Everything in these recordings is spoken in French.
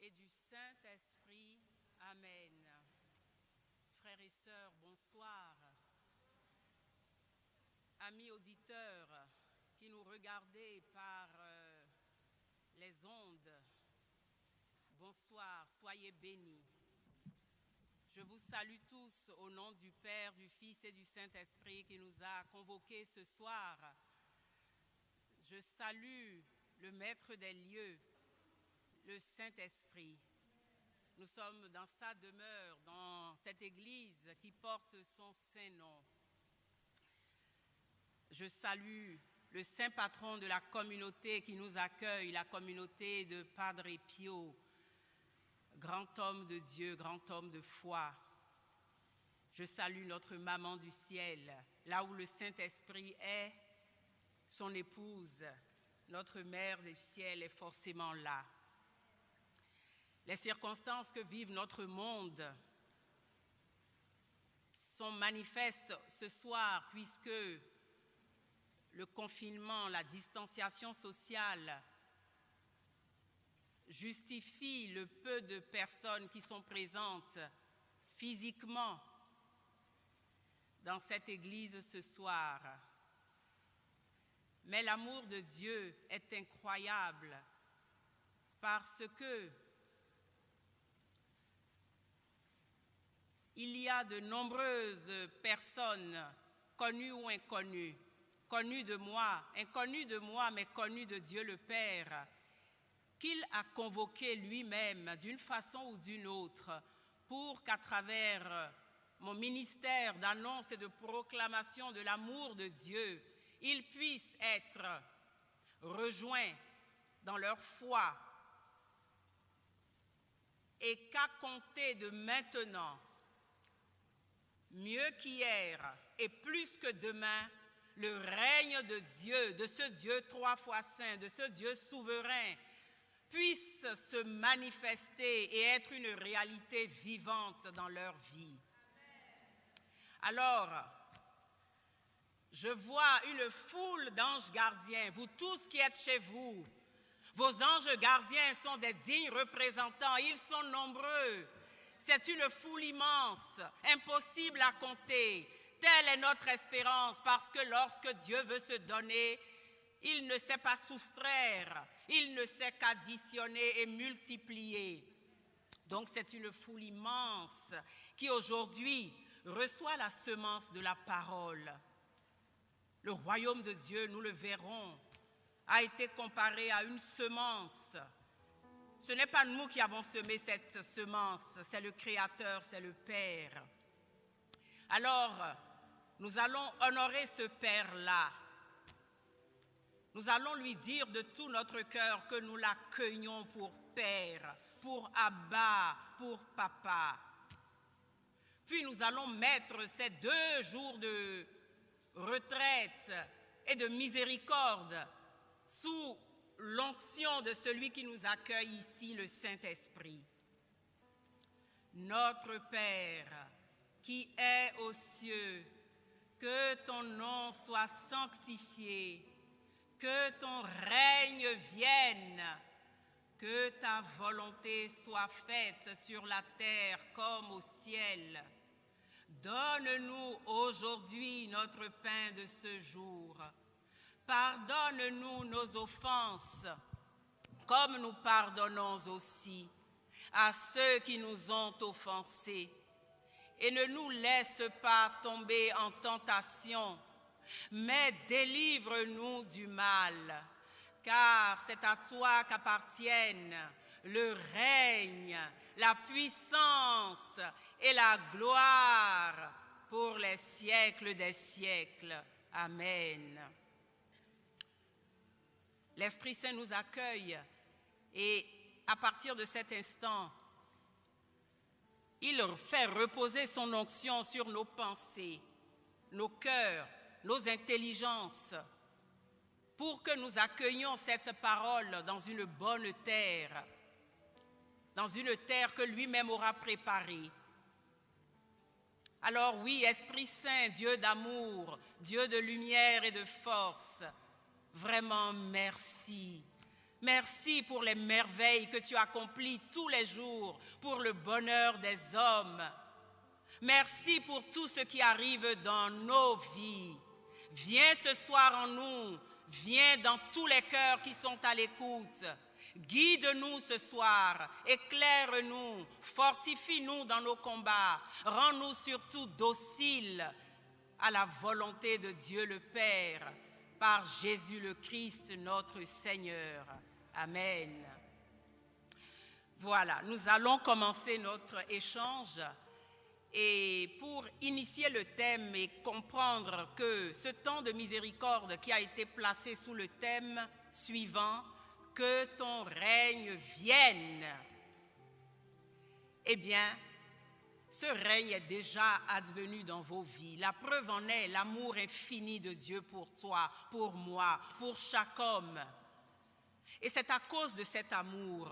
et du Saint-Esprit. Amen. Frères et sœurs, bonsoir. Amis auditeurs qui nous regardez par les ondes, bonsoir, soyez bénis. Je vous salue tous au nom du Père, du Fils et du Saint-Esprit qui nous a convoqués ce soir. Je salue le Maître des lieux, le Saint-Esprit. Nous sommes dans sa demeure, dans cette église qui porte son saint nom. Je salue le saint patron de la communauté qui nous accueille, la communauté de Padre Pio, grand homme de Dieu, grand homme de foi. Je salue notre maman du ciel, là où le Saint-Esprit est, son épouse, notre mère du ciel est forcément là. Les circonstances que vive notre monde sont manifestes ce soir puisque le confinement, la distanciation sociale justifie le peu de personnes qui sont présentes physiquement dans cette église ce soir. Mais l'amour de Dieu est incroyable parce que il y a de nombreuses personnes connues ou inconnues, connues de moi, inconnues de moi, mais connues de Dieu le Père, qu'il a convoquées lui-même d'une façon ou d'une autre pour qu'à travers mon ministère d'annonce et de proclamation de l'amour de Dieu, ils puissent être rejoints dans leur foi et qu'à compter de maintenant, mieux qu'hier et plus que demain, le règne de Dieu, de ce Dieu trois fois saint, de ce Dieu souverain, puisse se manifester et être une réalité vivante dans leur vie. Alors, je vois une foule d'anges gardiens, vous tous qui êtes chez vous. Vos anges gardiens sont des dignes représentants, ils sont nombreux. C'est une foule immense, impossible à compter. Telle est notre espérance parce que lorsque Dieu veut se donner, il ne sait pas soustraire, il ne sait qu'additionner et multiplier. Donc c'est une foule immense qui aujourd'hui reçoit la semence de la parole. Le royaume de Dieu, nous le verrons, a été comparé à une semence. Ce n'est pas nous qui avons semé cette semence, c'est le Créateur, c'est le Père. Alors, nous allons honorer ce Père-là. Nous allons lui dire de tout notre cœur que nous l'accueillons pour Père, pour Abba, pour Papa. Puis nous allons mettre ces 2 jours de retraite et de miséricorde sous l'onction de celui qui nous accueille ici, le Saint-Esprit. Notre Père, qui est aux cieux, que ton nom soit sanctifié, que ton règne vienne, que ta volonté soit faite sur la terre comme au ciel. Donne-nous aujourd'hui notre pain de ce jour. Pardonne-nous nos offenses, comme nous pardonnons aussi à ceux qui nous ont offensés. Et ne nous laisse pas tomber en tentation, mais délivre-nous du mal, car c'est à toi qu'appartiennent le règne, la puissance et la gloire pour les siècles des siècles. Amen. L'Esprit Saint nous accueille et à partir de cet instant, il fait reposer son onction sur nos pensées, nos cœurs, nos intelligences, pour que nous accueillions cette parole dans une bonne terre, dans une terre que lui-même aura préparée. Alors oui, Esprit Saint, Dieu d'amour, Dieu de lumière et de force, vraiment merci. Merci pour les merveilles que tu accomplis tous les jours pour le bonheur des hommes. Merci pour tout ce qui arrive dans nos vies. Viens ce soir en nous, viens dans tous les cœurs qui sont à l'écoute. Guide-nous ce soir, éclaire-nous, fortifie-nous dans nos combats. Rends-nous surtout dociles à la volonté de Dieu le Père, par Jésus le Christ, notre Seigneur. Amen. Voilà, nous allons commencer notre échange. Et pour initier le thème et comprendre que ce temps de miséricorde qui a été placé sous le thème suivant, que ton règne vienne, eh bien, ce règne est déjà advenu dans vos vies. La preuve en est l'amour infini de Dieu pour toi, pour moi, pour chaque homme. Et c'est à cause de cet amour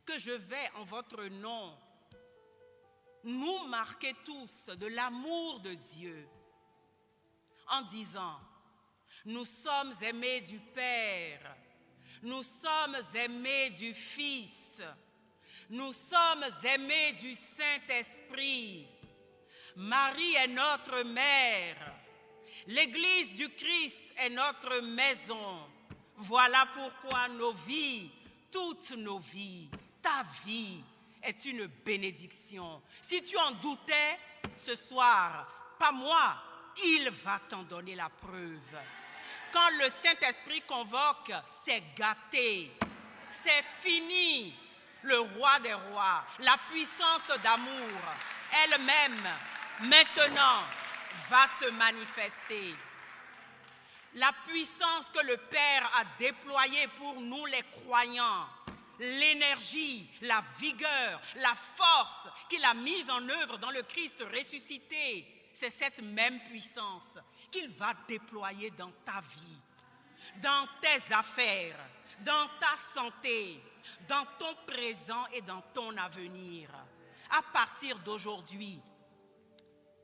que je vais, en votre nom, nous marquer tous de l'amour de Dieu en disant, nous sommes aimés du Père, nous sommes aimés du Fils, nous sommes aimés du Saint-Esprit. Marie est notre mère, l'Église du Christ est notre maison. Voilà pourquoi nos vies, toutes nos vies, ta vie, est une bénédiction. Si tu en doutais ce soir, pas moi, il va t'en donner la preuve. Quand le Saint-Esprit convoque, c'est gâté, c'est fini. Le roi des rois, la puissance d'amour, elle-même, maintenant, va se manifester. La puissance que le Père a déployée pour nous les croyants, l'énergie, la vigueur, la force qu'il a mise en œuvre dans le Christ ressuscité, c'est cette même puissance qu'il va déployer dans ta vie, dans tes affaires, dans ta santé, dans ton présent et dans ton avenir. À partir d'aujourd'hui,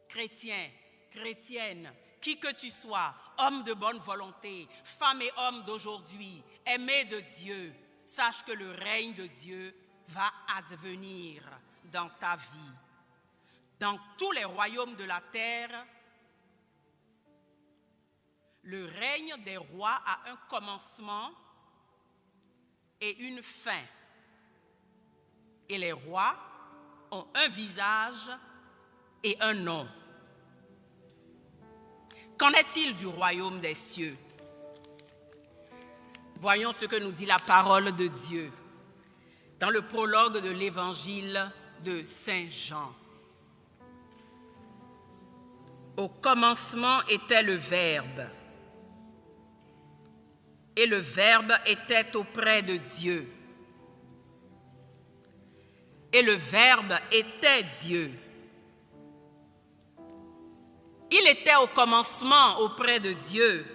chrétien, chrétienne, qui que tu sois, homme de bonne volonté, femme et homme d'aujourd'hui, aimé de Dieu, sache que le règne de Dieu va advenir dans ta vie. Dans tous les royaumes de la terre, le règne des rois a un commencement et une fin. Et les rois ont un visage et un nom. Qu'en est-il du royaume des cieux? Voyons ce que nous dit la parole de Dieu dans le prologue de l'évangile de Saint Jean. Au commencement était le Verbe, et le Verbe était auprès de Dieu. Et le Verbe était Dieu. Il était au commencement auprès de Dieu.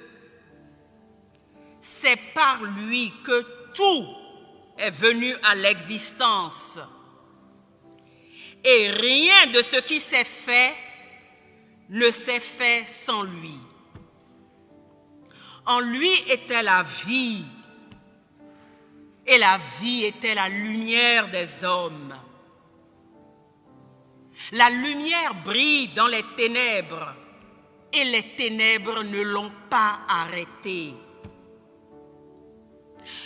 C'est par lui que tout est venu à l'existence. Et rien de ce qui s'est fait ne s'est fait sans lui. En lui était la vie, et la vie était la lumière des hommes. La lumière brille dans les ténèbres, et les ténèbres ne l'ont pas arrêtée.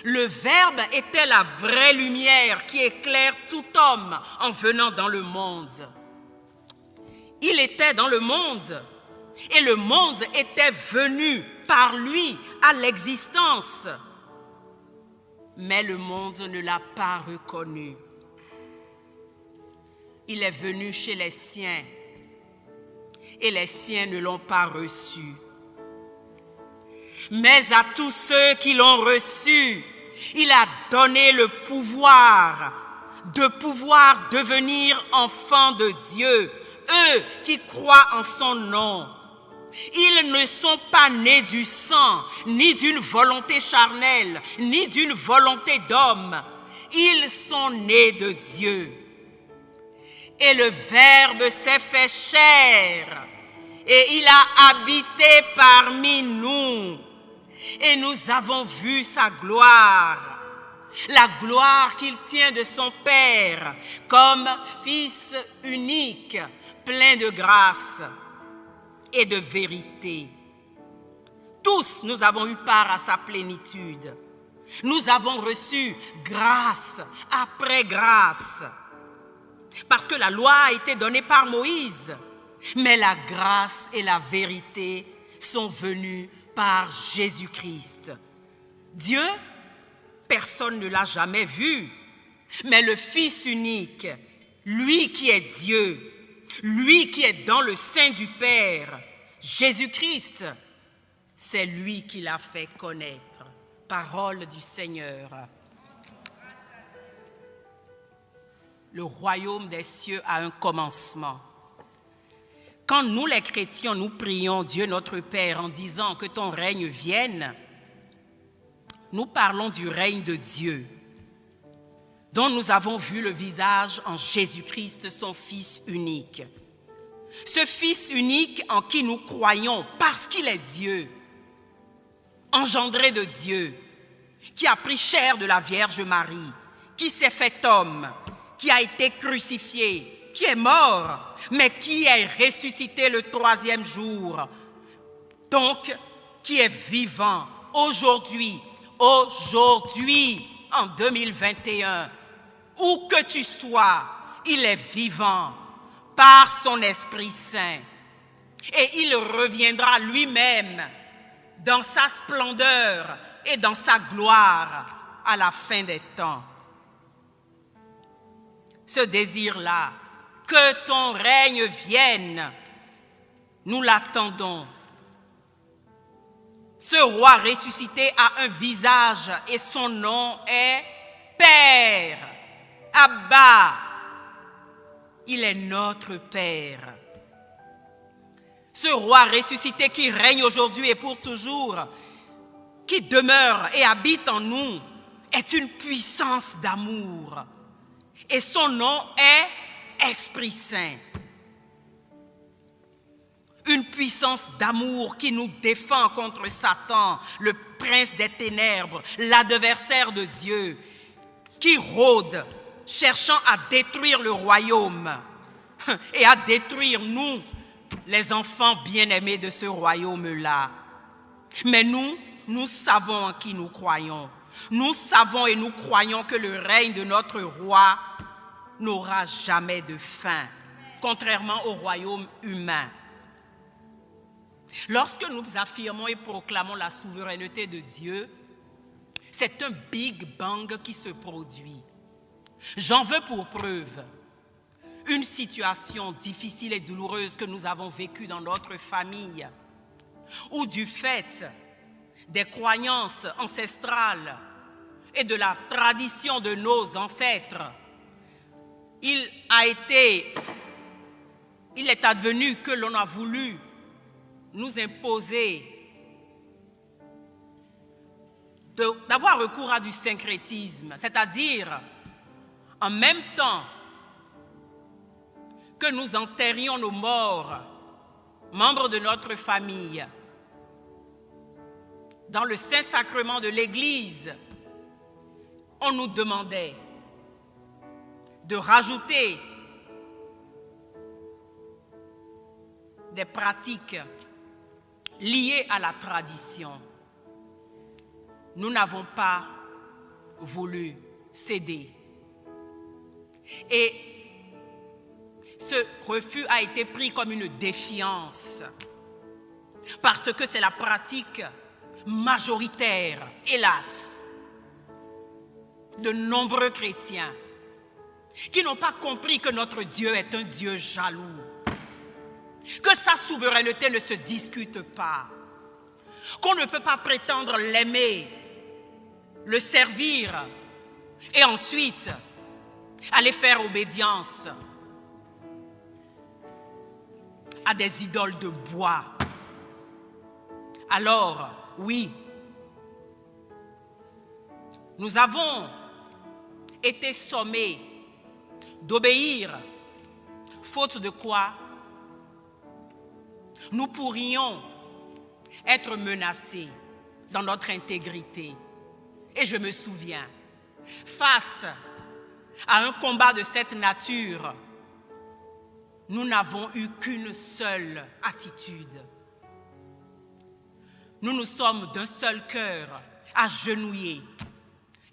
Le Verbe était la vraie lumière qui éclaire tout homme en venant dans le monde. Il était dans le monde, et le monde était venu par lui à l'existence. Mais le monde ne l'a pas reconnu. Il est venu chez les siens, et les siens ne l'ont pas reçu. Mais à tous ceux qui l'ont reçu, il a donné le pouvoir de pouvoir devenir enfants de Dieu, eux qui croient en son nom. Ils ne sont pas nés du sang, ni d'une volonté charnelle, ni d'une volonté d'homme. Ils sont nés de Dieu. Et le Verbe s'est fait chair, et il a habité parmi nous. et nous avons vu sa gloire, la gloire qu'il tient de son Père comme Fils unique, plein de grâce et de vérité. Tous nous avons eu part à sa plénitude. Nous avons reçu grâce après grâce. Parce que la loi a été donnée par Moïse, mais la grâce et la vérité sont venues par Jésus-Christ. Dieu, personne ne l'a jamais vu, mais le Fils unique, lui qui est Dieu, lui qui est dans le sein du Père, Jésus-Christ, c'est lui qui l'a fait connaître. Parole du Seigneur. Le royaume des cieux a un commencement. Quand nous les chrétiens, nous prions Dieu notre Père en disant que ton règne vienne, nous parlons du règne de Dieu, dont nous avons vu le visage en Jésus-Christ, son Fils unique. Ce Fils unique en qui nous croyons parce qu'il est Dieu, engendré de Dieu, qui a pris chair de la Vierge Marie, qui s'est fait homme, qui a été crucifié, qui est mort, mais qui est ressuscité le 3e jour. Donc, qui est vivant aujourd'hui, en 2021, où que tu sois, il est vivant par son Esprit Saint. Et il reviendra lui-même dans sa splendeur et dans sa gloire à la fin des temps. Ce désir-là, que ton règne vienne, nous l'attendons. Ce roi ressuscité a un visage et son nom est Père, Abba. Il est notre Père. Ce roi ressuscité qui règne aujourd'hui et pour toujours, qui demeure et habite en nous, est une puissance d'amour. Et son nom est Esprit Saint. Une puissance d'amour qui nous défend contre Satan, le prince des ténèbres, l'adversaire de Dieu, qui rôde, cherchant à détruire le royaume et à détruire nous, les enfants bien-aimés de ce royaume-là. Mais nous savons en qui nous croyons. Nous savons et nous croyons que le règne de notre roi n'aura jamais de fin, contrairement au royaume humain. Lorsque nous affirmons et proclamons la souveraineté de Dieu, c'est un Big Bang qui se produit. J'en veux pour preuve une situation difficile et douloureuse que nous avons vécue dans notre famille, où du fait des croyances ancestrales et de la tradition de nos ancêtres, il est advenu que l'on a voulu nous imposer d'avoir recours à du syncrétisme, c'est-à-dire en même temps que nous enterrions nos morts, membres de notre famille, dans le Saint-Sacrement de l'Église, on nous demandait de rajouter des pratiques liées à la tradition. Nous n'avons pas voulu céder. Et ce refus a été pris comme une défiance, parce que c'est la pratique majoritaire, hélas, de nombreux chrétiens qui n'ont pas compris que notre Dieu est un Dieu jaloux, que sa souveraineté ne se discute pas, qu'on ne peut pas prétendre l'aimer, le servir et ensuite aller faire obédience à des idoles de bois. Alors, oui, nous avons été sommés d'obéir, faute de quoi nous pourrions être menacés dans notre intégrité. Et je me souviens, face à un combat de cette nature, nous n'avons eu qu'une seule attitude. Nous nous sommes d'un seul cœur, agenouillés.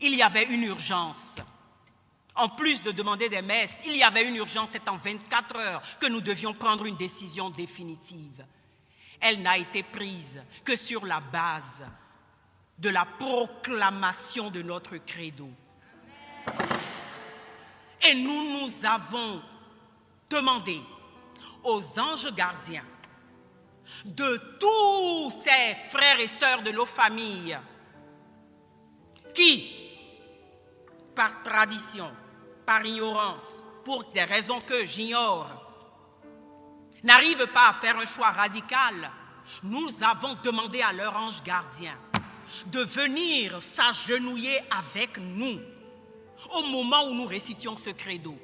Il y avait une urgence. En plus de demander des messes, il y avait une urgence. C'est en 24 heures que nous devions prendre une décision définitive. Elle n'a été prise que sur la base de la proclamation de notre credo. Et nous avons demandé aux anges gardiens de tous ces frères et sœurs de nos familles qui, par tradition, par ignorance, pour des raisons que j'ignore, n'arrivent pas à faire un choix radical, nous avons demandé à leur ange gardien de venir s'agenouiller avec nous au moment où nous récitions ce credo.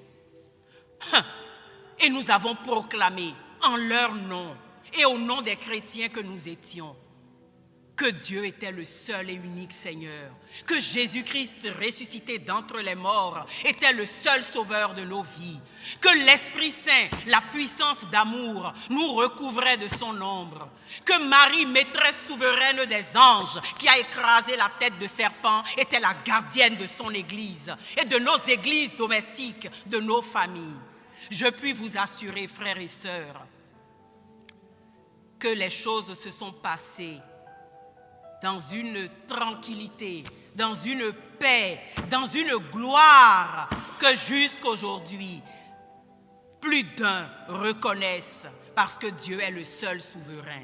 Et nous avons proclamé en leur nom et au nom des chrétiens que nous étions que Dieu était le seul et unique Seigneur, que Jésus-Christ ressuscité d'entre les morts était le seul sauveur de nos vies, que l'Esprit Saint, la puissance d'amour, nous recouvrait de son ombre, que Marie, maîtresse souveraine des anges, qui a écrasé la tête de serpent, était la gardienne de son Église et de nos églises domestiques, de nos familles. Je puis vous assurer, frères et sœurs, que les choses se sont passées dans une tranquillité, dans une paix, dans une gloire que jusqu'aujourd'hui, plus d'un reconnaissent parce que Dieu est le seul souverain.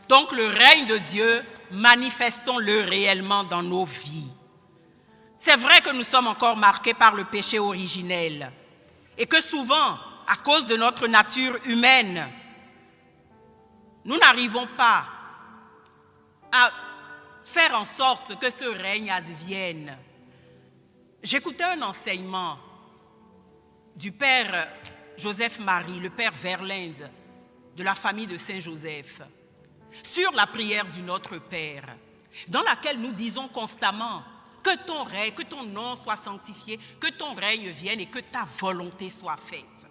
Donc le règne de Dieu, manifestons-le réellement dans nos vies. C'est vrai que nous sommes encore marqués par le péché originel et que souvent, à cause de notre nature humaine, nous n'arrivons pas à faire en sorte que ce règne advienne. J'écoutais un enseignement du père Joseph-Marie, le père Verlinde, de la famille de Saint-Joseph, sur la prière du Notre Père, dans laquelle nous disons constamment que ton règne, que ton nom soit sanctifié, que ton règne vienne et que ta volonté soit faite.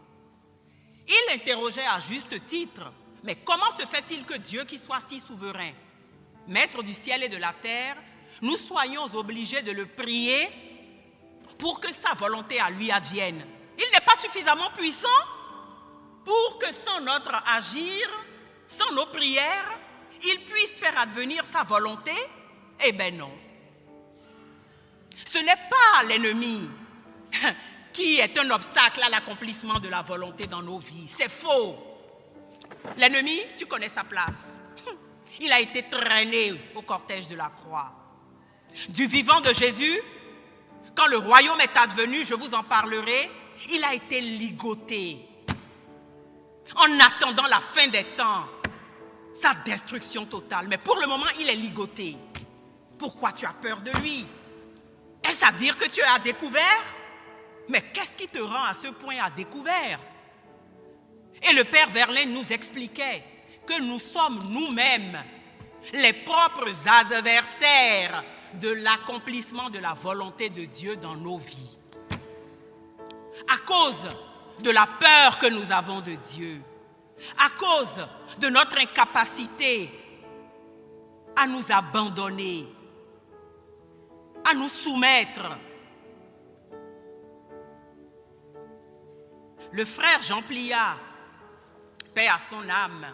Il interrogeait à juste titre, mais comment se fait-il que Dieu qui soit si souverain, Maître du ciel et de la terre, nous soyons obligés de le prier pour que sa volonté à lui advienne? Il n'est pas suffisamment puissant pour que sans notre agir, sans nos prières, il puisse faire advenir sa volonté? Eh bien non. Ce n'est pas l'ennemi qui est un obstacle à l'accomplissement de la volonté dans nos vies. C'est faux. L'ennemi, tu connais sa place. Il a été traîné au cortège de la croix. Du vivant de Jésus, quand le royaume est advenu, je vous en parlerai, il a été ligoté. En attendant la fin des temps, sa destruction totale. Mais pour le moment, il est ligoté. Pourquoi tu as peur de lui? Est-ce à dire que tu es à découvert? Mais qu'est-ce qui te rend à ce point à découvert? Et le père Verlaine nous expliquait que nous sommes nous-mêmes les propres adversaires de l'accomplissement de la volonté de Dieu dans nos vies. À cause de la peur que nous avons de Dieu, à cause de notre incapacité à nous abandonner, à nous soumettre. Le frère Jean Pliat, paix à son âme,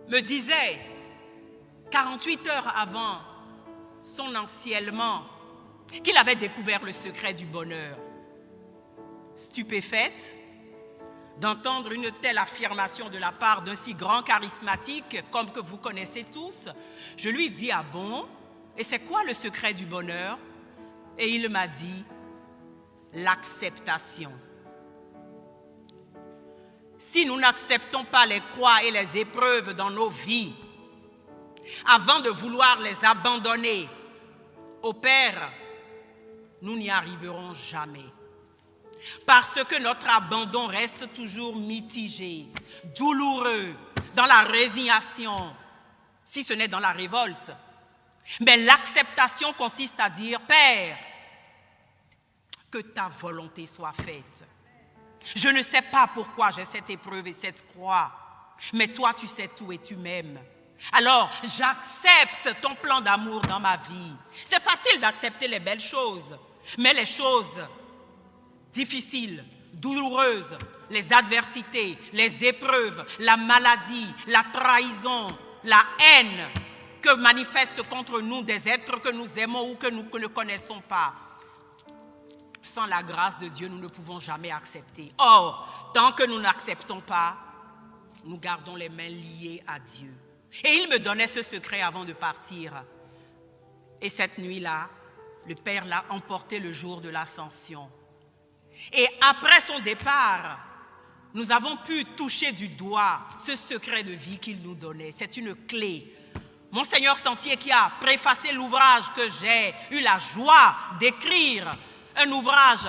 me disait, 48 heures avant son anciennement, qu'il avait découvert le secret du bonheur. Stupéfaite d'entendre une telle affirmation de la part d'un si grand charismatique comme que vous connaissez tous, je lui dis, ah bon? Et c'est quoi le secret du bonheur? Et il m'a dit, l'acceptation. Si nous n'acceptons pas les croix et les épreuves dans nos vies, avant de vouloir les abandonner au Père, nous n'y arriverons jamais. Parce que notre abandon reste toujours mitigé, douloureux, dans la résignation. si ce n'est dans la révolte. Mais l'acceptation consiste à dire, Père, que ta volonté soit faite. Je ne sais pas pourquoi j'ai cette épreuve et cette croix, mais toi tu sais tout et tu m'aimes. Alors j'accepte ton plan d'amour dans ma vie. C'est facile d'accepter les belles choses, mais les choses difficiles, douloureuses, les adversités, les épreuves, la maladie, la trahison, la haine que manifestent contre nous des êtres que nous aimons ou que nous ne connaissons pas. Sans la grâce de Dieu, nous ne pouvons jamais accepter. Or, tant que nous n'acceptons pas, nous gardons les mains liées à Dieu. Et il me donnait ce secret avant de partir. Et cette nuit-là, le Père l'a emporté le jour de l'ascension. Et après son départ, nous avons pu toucher du doigt ce secret de vie qu'il nous donnait. C'est une clé. Monseigneur Sentier, qui a préfacé l'ouvrage que j'ai eu la joie d'écrire, un ouvrage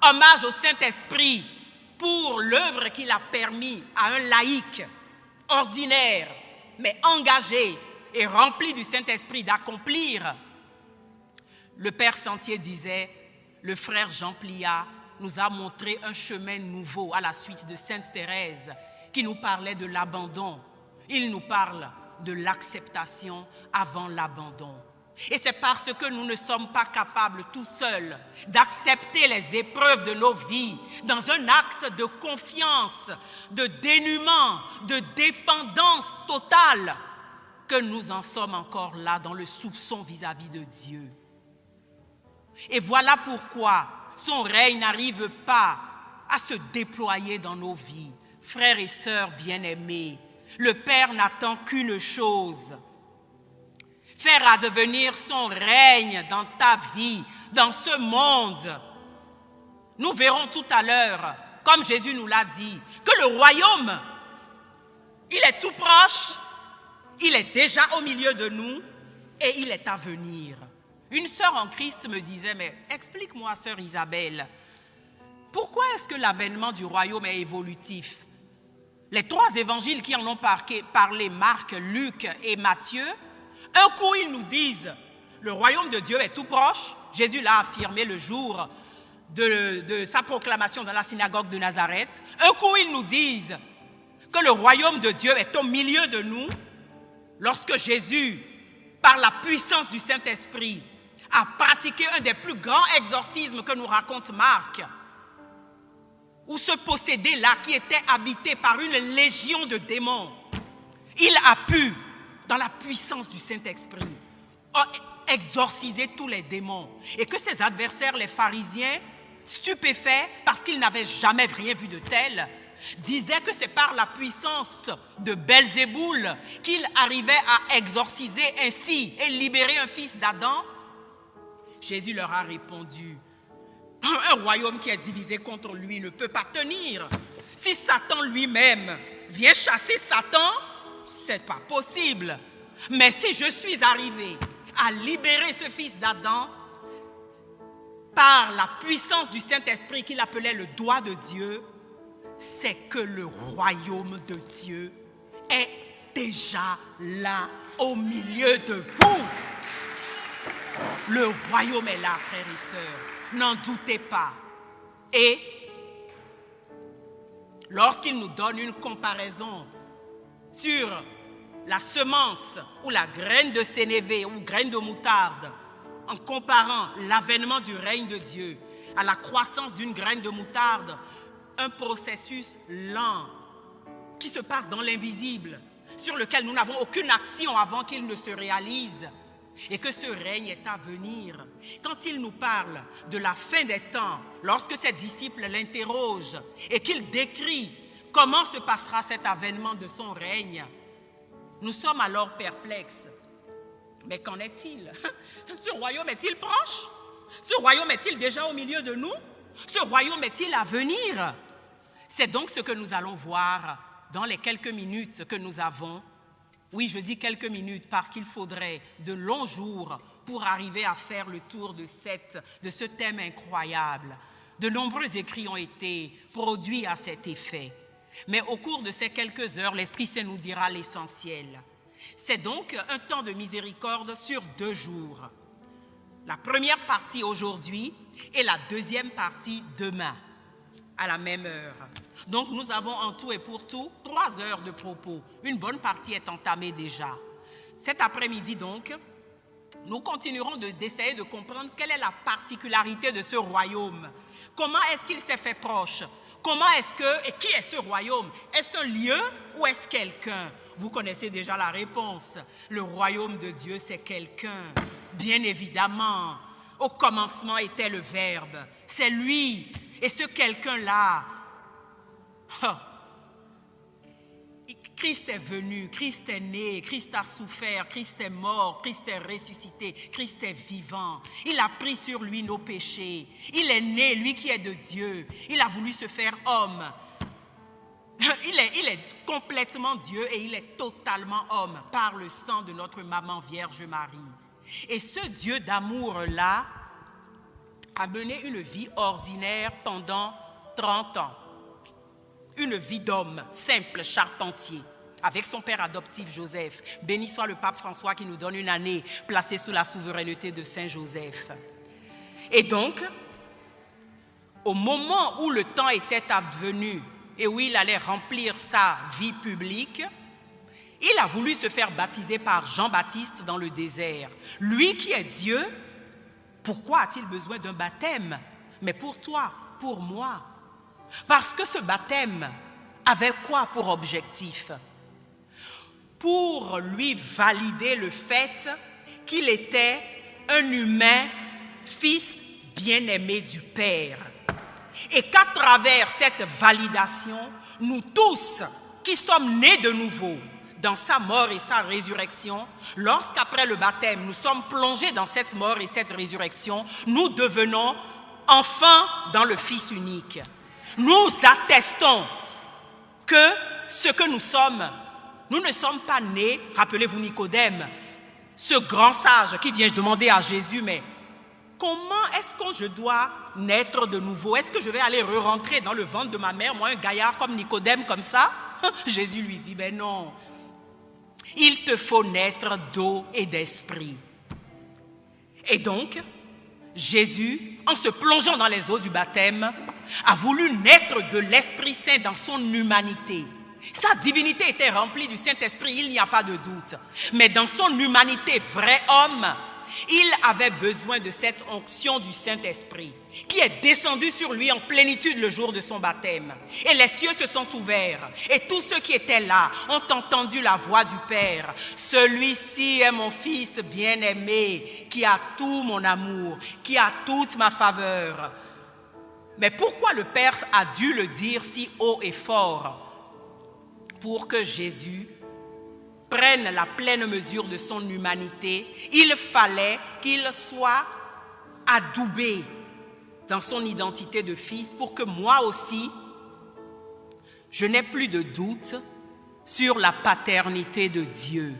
hommage au Saint-Esprit pour l'œuvre qu'il a permis à un laïc ordinaire, mais engagé et rempli du Saint-Esprit d'accomplir. Le Père Sentier disait, le frère Jean Pliat nous a montré un chemin nouveau à la suite de Sainte Thérèse qui nous parlait de l'abandon. Il nous parle de l'acceptation avant l'abandon. Et c'est parce que nous ne sommes pas capables tout seuls d'accepter les épreuves de nos vies dans un acte de confiance, de dénuement, de dépendance totale que nous en sommes encore là dans le soupçon vis-à-vis de Dieu. Et voilà pourquoi son règne n'arrive pas à se déployer dans nos vies. Frères et sœurs bien-aimés, le Père n'attend qu'une chose: faire advenir son règne dans ta vie, dans ce monde. Nous verrons tout à l'heure, comme Jésus nous l'a dit, que le royaume, il est tout proche, il est déjà au milieu de nous et il est à venir. Une sœur en Christ me disait, mais explique-moi, sœur Isabelle, pourquoi est-ce que l'avènement du royaume est évolutif? Les trois évangiles qui en ont parlé, Marc, Luc et Matthieu, un coup ils nous disent, le royaume de Dieu est tout proche. Jésus l'a affirmé le jour de sa proclamation dans la synagogue de Nazareth. Un coup ils nous disent que le royaume de Dieu est au milieu de nous. Lorsque Jésus, par la puissance du Saint-Esprit, a pratiqué un des plus grands exorcismes que nous raconte Marc, où ce possédé-là, qui était habité par une légion de démons, il a pu, dans la puissance du Saint-Esprit, exorciser tous les démons. Et que ses adversaires, les pharisiens, stupéfaits parce qu'ils n'avaient jamais rien vu de tel, disaient que c'est par la puissance de Belzéboul qu'il arrivait à exorciser ainsi et libérer un fils d'Adam. Jésus leur a répondu, un royaume qui est divisé contre lui ne peut pas tenir. Si Satan lui-même vient chasser Satan, c'est pas possible. Mais si je suis arrivé à libérer ce fils d'Adam par la puissance du Saint-Esprit qu'il appelait le doigt de Dieu, c'est que le royaume de Dieu est déjà là au milieu de vous. Le royaume est là, frères et sœurs. N'en doutez pas. Et lorsqu'il nous donne une comparaison sur la semence ou la graine de sénévé ou graine de moutarde, en comparant l'avènement du règne de Dieu à la croissance d'une graine de moutarde, un processus lent qui se passe dans l'invisible, sur lequel nous n'avons aucune action avant qu'il ne se réalise, et que ce règne est à venir. Quand il nous parle de la fin des temps, lorsque ses disciples l'interrogent et qu'il décrit comment se passera cet avènement de son règne, nous sommes alors perplexes. Mais qu'en est-il? Ce royaume est-il proche? Ce royaume est-il déjà au milieu de nous? Ce royaume est-il à venir? C'est donc ce que nous allons voir dans les quelques minutes que nous avons. Oui, je dis quelques minutes parce qu'il faudrait de longs jours pour arriver à faire le tour de ce thème incroyable. De nombreux écrits ont été produits à cet effet. Mais au cours de ces quelques heures, l'Esprit Saint nous dira l'essentiel. C'est donc un temps de miséricorde sur 2 jours. La première partie aujourd'hui et la deuxième partie demain, à la même heure. Donc nous avons en tout et pour tout 3 heures de propos. Une bonne partie est entamée déjà. Cet après-midi donc, nous continuerons d'essayer de comprendre quelle est la particularité de ce royaume. Comment est-ce qu'il s'est fait proche? Comment est-ce que, et qui est ce royaume? Est-ce un lieu ou est-ce quelqu'un? Vous connaissez déjà la réponse. Le royaume de Dieu, c'est quelqu'un. Bien évidemment, au commencement était le Verbe. C'est lui. Et ce quelqu'un-là, Christ est venu, Christ est né, Christ a souffert, Christ est mort, Christ est ressuscité, Christ est vivant. Il a pris sur lui nos péchés. Il est né, lui qui est de Dieu. Il a voulu se faire homme. Il est complètement Dieu et il est totalement homme par le sang de notre maman Vierge Marie. Et ce Dieu d'amour-là a mené une vie ordinaire pendant 30 ans. Une vie d'homme, simple, charpentier, avec son père adoptif Joseph. Béni soit le pape François qui nous donne une année placée sous la souveraineté de Saint Joseph. Et donc, au moment où le temps était advenu et où il allait remplir sa vie publique, il a voulu se faire baptiser par Jean-Baptiste dans le désert. Lui qui est Dieu, pourquoi a-t-il besoin d'un baptême? Mais pour toi, pour moi. Parce que ce baptême avait quoi pour objectif? Pour lui valider le fait qu'il était un humain, fils bien-aimé du Père. Et qu'à travers cette validation, nous tous qui sommes nés de nouveau, dans sa mort et sa résurrection, lorsqu'après le baptême, nous sommes plongés dans cette mort et cette résurrection, nous devenons enfants dans le Fils unique. Nous attestons que ce que nous sommes, nous ne sommes pas nés, rappelez-vous Nicodème, ce grand sage qui vient demander à Jésus, mais comment est-ce que je dois naître de nouveau? Est-ce que je vais aller re-rentrer dans le ventre de ma mère, moi un gaillard comme Nicodème comme ça? Jésus lui dit, ben non, il te faut naître d'eau et d'esprit. Et donc, Jésus, en se plongeant dans les eaux du baptême, a voulu naître de l'Esprit Saint dans son humanité. Sa divinité était remplie du Saint-Esprit, il n'y a pas de doute. Mais dans son humanité, vrai homme, il avait besoin de cette onction du Saint-Esprit qui est descendue sur lui en plénitude le jour de son baptême. Et les cieux se sont ouverts et tous ceux qui étaient là ont entendu la voix du Père. Celui-ci est mon fils bien-aimé qui a tout mon amour, qui a toute ma faveur. Mais pourquoi le Père a dû le dire si haut et fort? Pour que Jésus prenne la pleine mesure de son humanité, il fallait qu'il soit adoubé dans son identité de fils pour que moi aussi, je n'ai plus de doute sur la paternité de Dieu.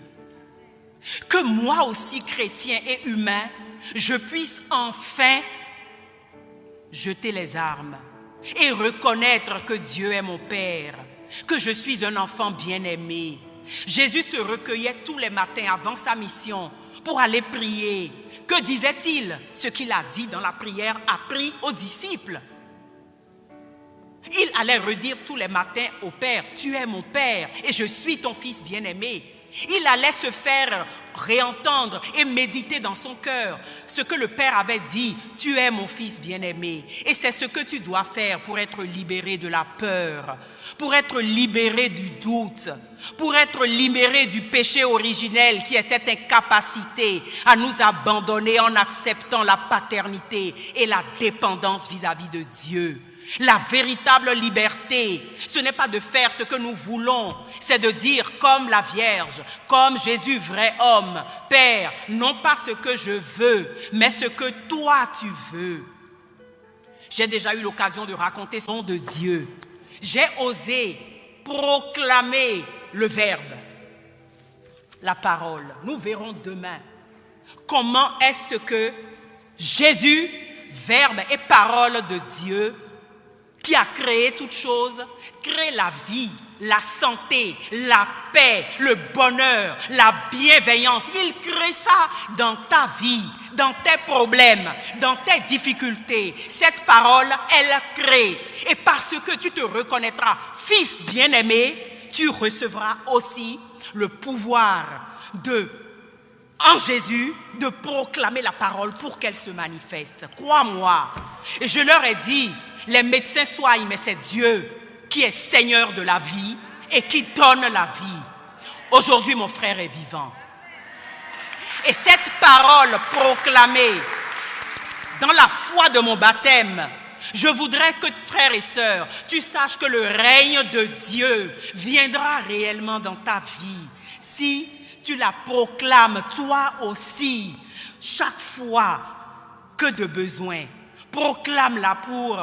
Que moi aussi, chrétien et humain, je puisse enfin jeter les armes et reconnaître que Dieu est mon Père, que je suis un enfant bien-aimé. Jésus se recueillait tous les matins avant sa mission pour aller prier. Que disait-il? Ce qu'il a dit dans la prière appris aux disciples. Il allait redire tous les matins au Père, tu es mon Père et je suis ton fils bien-aimé. Il allait se faire réentendre et méditer dans son cœur ce que le Père avait dit, tu es mon fils bien-aimé. Et c'est ce que tu dois faire pour être libéré de la peur, pour être libéré du doute, pour être libéré du péché originel qui est cette incapacité à nous abandonner en acceptant la paternité et la dépendance vis-à-vis de Dieu. La véritable liberté, ce n'est pas de faire ce que nous voulons, c'est de dire comme la Vierge, comme Jésus, vrai homme, Père, non pas ce que je veux, mais ce que toi tu veux. J'ai déjà eu l'occasion de raconter ce nom de Dieu. J'ai osé proclamer le Verbe, la parole. Nous verrons demain comment est-ce que Jésus, Verbe et parole de Dieu, qui a créé toutes choses, crée la vie, la santé, la paix, le bonheur, la bienveillance. Il crée ça dans ta vie, dans tes problèmes, dans tes difficultés. Cette parole, elle crée. Et parce que tu te reconnaîtras fils bien-aimé, tu recevras aussi le pouvoir en Jésus, de proclamer la parole pour qu'elle se manifeste. Crois-moi. Et je leur ai dit, les médecins soignent, mais c'est Dieu qui est Seigneur de la vie et qui donne la vie. Aujourd'hui, mon frère est vivant. Et cette parole proclamée dans la foi de mon baptême, je voudrais que, frères et sœurs, tu saches que le règne de Dieu viendra réellement dans ta vie. Si tu la proclames toi aussi, chaque fois que de besoin, proclame-la pour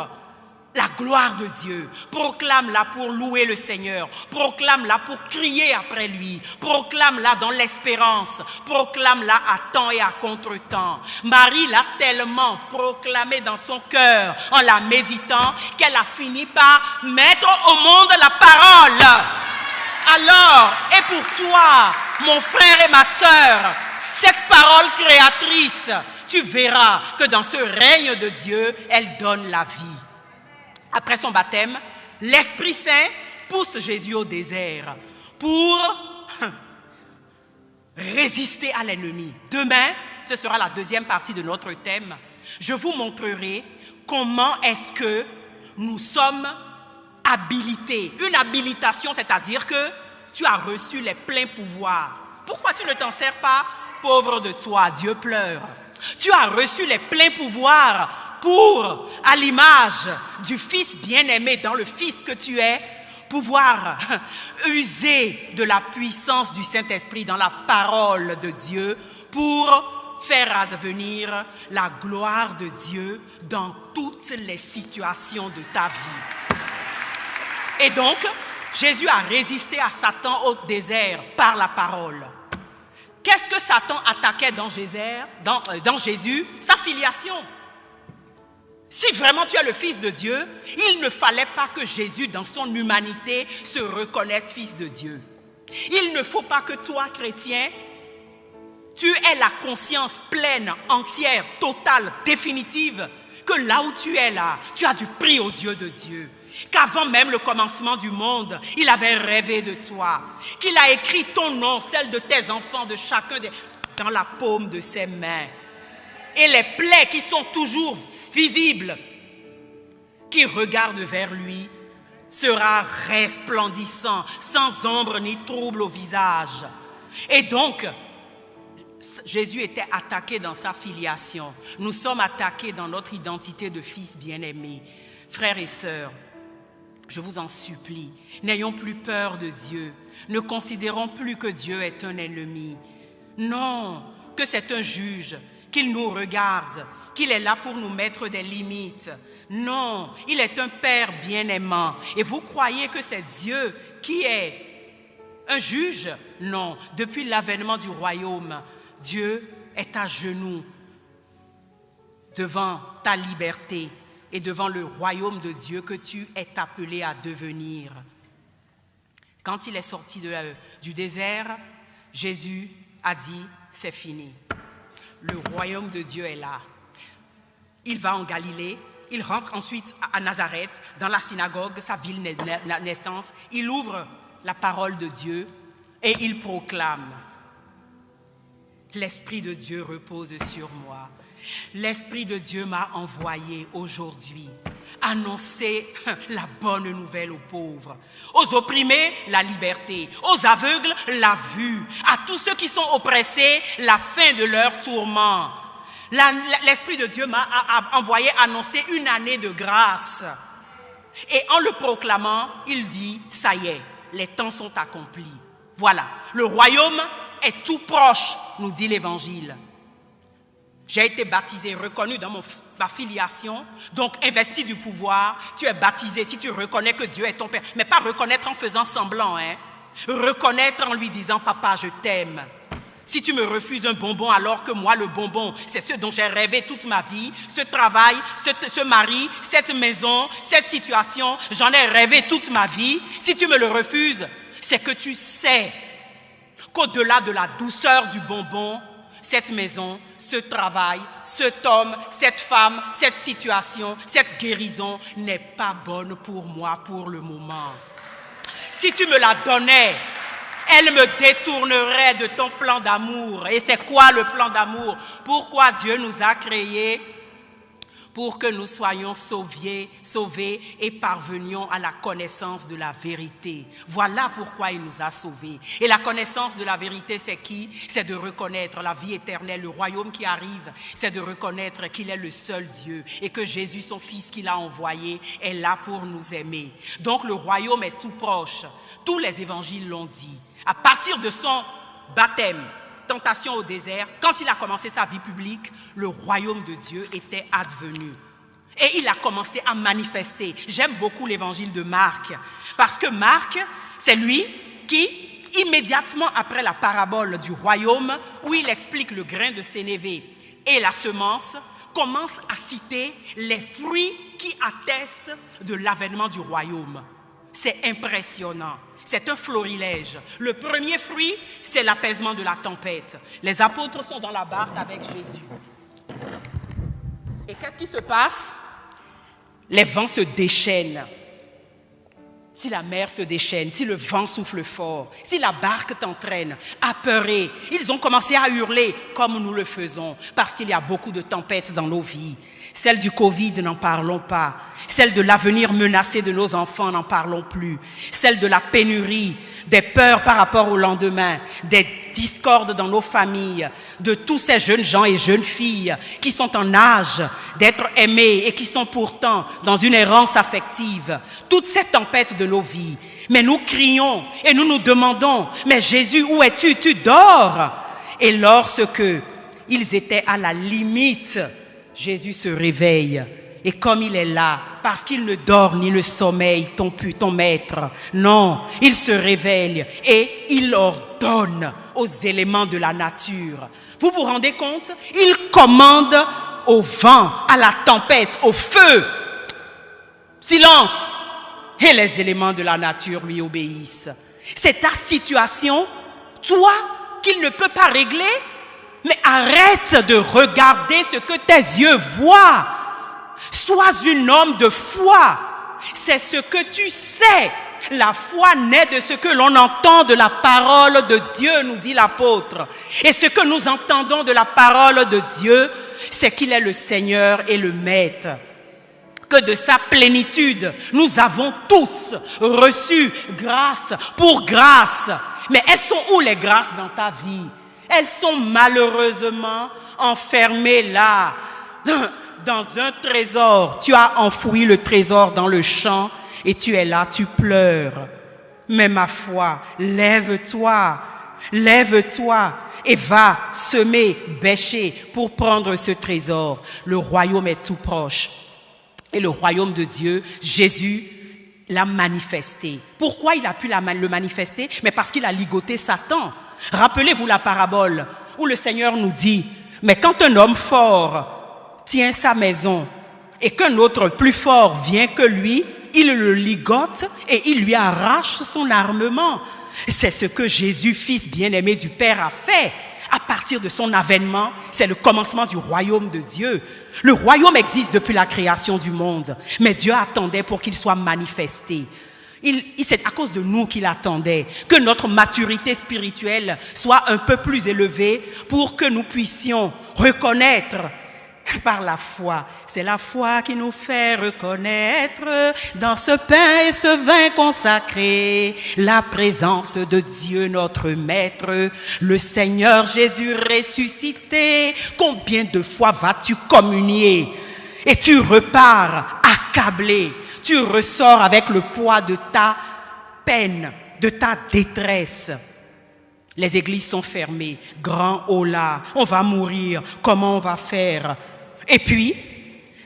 la gloire de Dieu, proclame-la pour louer le Seigneur, proclame-la pour crier après lui, proclame-la dans l'espérance, proclame-la à temps et à contre-temps. Marie l'a tellement proclamée dans son cœur en la méditant qu'elle a fini par mettre au monde la parole. Alors, et pour toi, mon frère et ma sœur, cette parole créatrice, tu verras que dans ce règne de Dieu, elle donne la vie. Après son baptême, l'Esprit Saint pousse Jésus au désert pour résister à l'ennemi. Demain, ce sera la deuxième partie de notre thème. Je vous montrerai comment est-ce que nous sommes habilités. Une habilitation, c'est-à-dire que tu as reçu les pleins pouvoirs. Pourquoi tu ne t'en sers pas? Pauvre de toi, Dieu pleure. Tu as reçu les pleins pouvoirs pour, à l'image du Fils bien-aimé, dans le Fils que tu es, pouvoir user de la puissance du Saint-Esprit dans la parole de Dieu pour faire advenir la gloire de Dieu dans toutes les situations de ta vie. Et donc, Jésus a résisté à Satan au désert par la parole. Qu'est-ce que Satan attaquait dans Jésus? Sa filiation. Si vraiment tu es le Fils de Dieu, il ne fallait pas que Jésus, dans son humanité, se reconnaisse Fils de Dieu. Il ne faut pas que toi, chrétien, tu aies la conscience pleine, entière, totale, définitive, que là où tu es là, tu as du prix aux yeux de Dieu. Qu'avant même le commencement du monde, il avait rêvé de toi. Qu'il a écrit ton nom, celle de tes enfants, de chacun dans la paume de ses mains. Et les plaies qui sont toujours visible, qui regarde vers lui, sera resplendissant, sans ombre ni trouble au visage. Et donc, Jésus était attaqué dans sa filiation. Nous sommes attaqués dans notre identité de fils bien-aimé. Frères et sœurs, je vous en supplie, n'ayons plus peur de Dieu. Ne considérons plus que Dieu est un ennemi. Non, que c'est un juge, qu'il nous regarde, qu'il est là pour nous mettre des limites. Non, il est un Père bien-aimant. Et vous croyez que c'est Dieu qui est un juge? Non, depuis l'avènement du royaume, Dieu est à genoux devant ta liberté et devant le royaume de Dieu que tu es appelé à devenir. Quand il est sorti du désert, Jésus a dit, c'est fini. Le royaume de Dieu est là. Il va en Galilée, il rentre ensuite à Nazareth, dans la synagogue, sa ville de naissance. Il ouvre la parole de Dieu et il proclame. L'Esprit de Dieu repose sur moi. L'Esprit de Dieu m'a envoyé aujourd'hui annoncer la bonne nouvelle aux pauvres, aux opprimés, la liberté, aux aveugles, la vue, à tous ceux qui sont oppressés, la fin de leur tourment. L'Esprit de Dieu m'a envoyé annoncer une année de grâce. Et en le proclamant, il dit, ça y est, les temps sont accomplis. Voilà, le royaume est tout proche, nous dit l'Évangile. J'ai été baptisé, reconnu dans ma filiation, donc investi du pouvoir. Tu es baptisé si tu reconnais que Dieu est ton Père. Mais pas reconnaître en faisant semblant, hein. Reconnaître en lui disant, papa, je t'aime. Si tu me refuses un bonbon alors que moi, le bonbon, c'est ce dont j'ai rêvé toute ma vie, ce travail, ce mari, cette maison, cette situation, j'en ai rêvé toute ma vie. Si tu me le refuses, c'est que tu sais qu'au-delà de la douceur du bonbon, cette maison, ce travail, cet homme, cette femme, cette situation, cette guérison n'est pas bonne pour moi pour le moment. Si tu me la donnais, elle me détournerait de ton plan d'amour. Et c'est quoi le plan d'amour? Pourquoi Dieu nous a créés? Pour que nous soyons sauvés et parvenions à la connaissance de la vérité. Voilà pourquoi il nous a sauvés. Et la connaissance de la vérité, c'est qui? C'est de reconnaître la vie éternelle, le royaume qui arrive. C'est de reconnaître qu'il est le seul Dieu et que Jésus, son Fils qu'il a envoyé, est là pour nous aimer. Donc le royaume est tout proche. Tous les évangiles l'ont dit. À partir de son baptême, tentation au désert, quand il a commencé sa vie publique, le royaume de Dieu était advenu. Et il a commencé à manifester. J'aime beaucoup l'évangile de Marc, parce que Marc, c'est lui qui, immédiatement après la parabole du royaume, où il explique le grain de sénévé et la semence, commence à citer les fruits qui attestent de l'avènement du royaume. C'est impressionnant. C'est un florilège. Le premier fruit, c'est l'apaisement de la tempête. Les apôtres sont dans la barque avec Jésus. Et qu'est-ce qui se passe? Les vents se déchaînent. Si la mer se déchaîne, si le vent souffle fort, si la barque t'entraîne, apeurés, ils ont commencé à hurler comme nous le faisons, parce qu'il y a beaucoup de tempêtes dans nos vies. Celle du Covid, n'en parlons pas. Celle de l'avenir menacé de nos enfants, n'en parlons plus. Celle de la pénurie, des peurs par rapport au lendemain, des discordes dans nos familles, de tous ces jeunes gens et jeunes filles qui sont en âge d'être aimés et qui sont pourtant dans une errance affective. Toutes ces tempêtes de nos vies. Mais nous crions et nous nous demandons, mais Jésus, où es-tu? Tu dors. Et lorsque ils étaient à la limite, Jésus se réveille et comme il est là, parce qu'il ne dort ni ne sommeille, ton maître, non, il se réveille et il ordonne aux éléments de la nature. Vous vous rendez compte? Il commande au vent, à la tempête, au feu, silence, et les éléments de la nature lui obéissent. C'est ta situation, toi, qu'il ne peut pas régler. Mais arrête de regarder ce que tes yeux voient. Sois un homme de foi. C'est ce que tu sais. La foi naît de ce que l'on entend de la parole de Dieu, nous dit l'apôtre. Et ce que nous entendons de la parole de Dieu, c'est qu'il est le Seigneur et le Maître. Que de sa plénitude, nous avons tous reçu grâce pour grâce. Mais elles sont où les grâces dans ta vie? Elles sont malheureusement enfermées là, dans un trésor. Tu as enfoui le trésor dans le champ et tu es là, tu pleures. Mais ma foi, lève-toi et va semer, bêcher pour prendre ce trésor. Le royaume est tout proche. Et le royaume de Dieu, Jésus l'a manifesté. Pourquoi il a pu le manifester? Mais parce qu'il a ligoté Satan. Rappelez-vous la parabole où le Seigneur nous dit, mais quand un homme fort tient sa maison et qu'un autre plus fort vient que lui, il le ligote et il lui arrache son armement. C'est ce que Jésus, Fils bien-aimé du Père, a fait. À partir de son avènement, c'est le commencement du royaume de Dieu. Le royaume existe depuis la création du monde, mais Dieu attendait pour qu'il soit manifesté. C'est à cause de nous qu'il attendait, que notre maturité spirituelle soit un peu plus élevée pour que nous puissions reconnaître par la foi. C'est la foi qui nous fait reconnaître dans ce pain et ce vin consacré la présence de Dieu notre Maître, le Seigneur Jésus ressuscité. Combien de fois vas-tu communier et tu repars accablé? Tu ressors avec le poids de ta peine, de ta détresse. Les églises sont fermées. Grand holà, on va mourir. Comment on va faire? Et puis,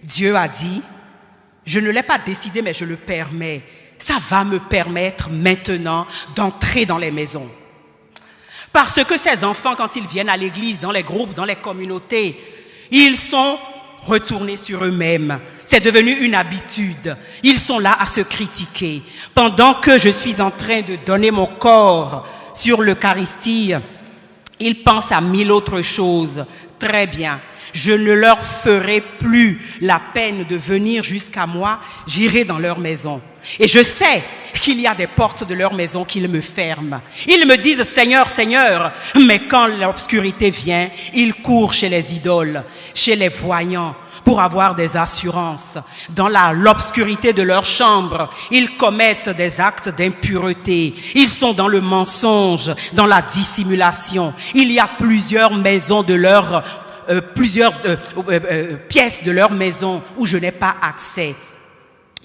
Dieu a dit, je ne l'ai pas décidé, mais je le permets. Ça va me permettre maintenant d'entrer dans les maisons. Parce que ces enfants, quand ils viennent à l'église, dans les groupes, dans les communautés, ils sont retournés sur eux-mêmes. C'est devenu une habitude. Ils sont là à se critiquer. Pendant que je suis en train de donner mon corps sur l'Eucharistie, ils pensent à 1000 autres choses. Très bien. Je ne leur ferai plus la peine de venir jusqu'à moi. J'irai dans leur maison. Et je sais qu'il y a des portes de leur maison qu'ils me ferment. Ils me disent « Seigneur, Seigneur », mais quand l'obscurité vient, ils courent chez les idoles, chez les voyants, pour avoir des assurances. Dans l'obscurité de leur chambre, ils commettent des actes d'impureté. Ils sont dans le mensonge, dans la dissimulation. Il y a plusieurs maisons de leur, pièces de leur maison où je n'ai pas accès.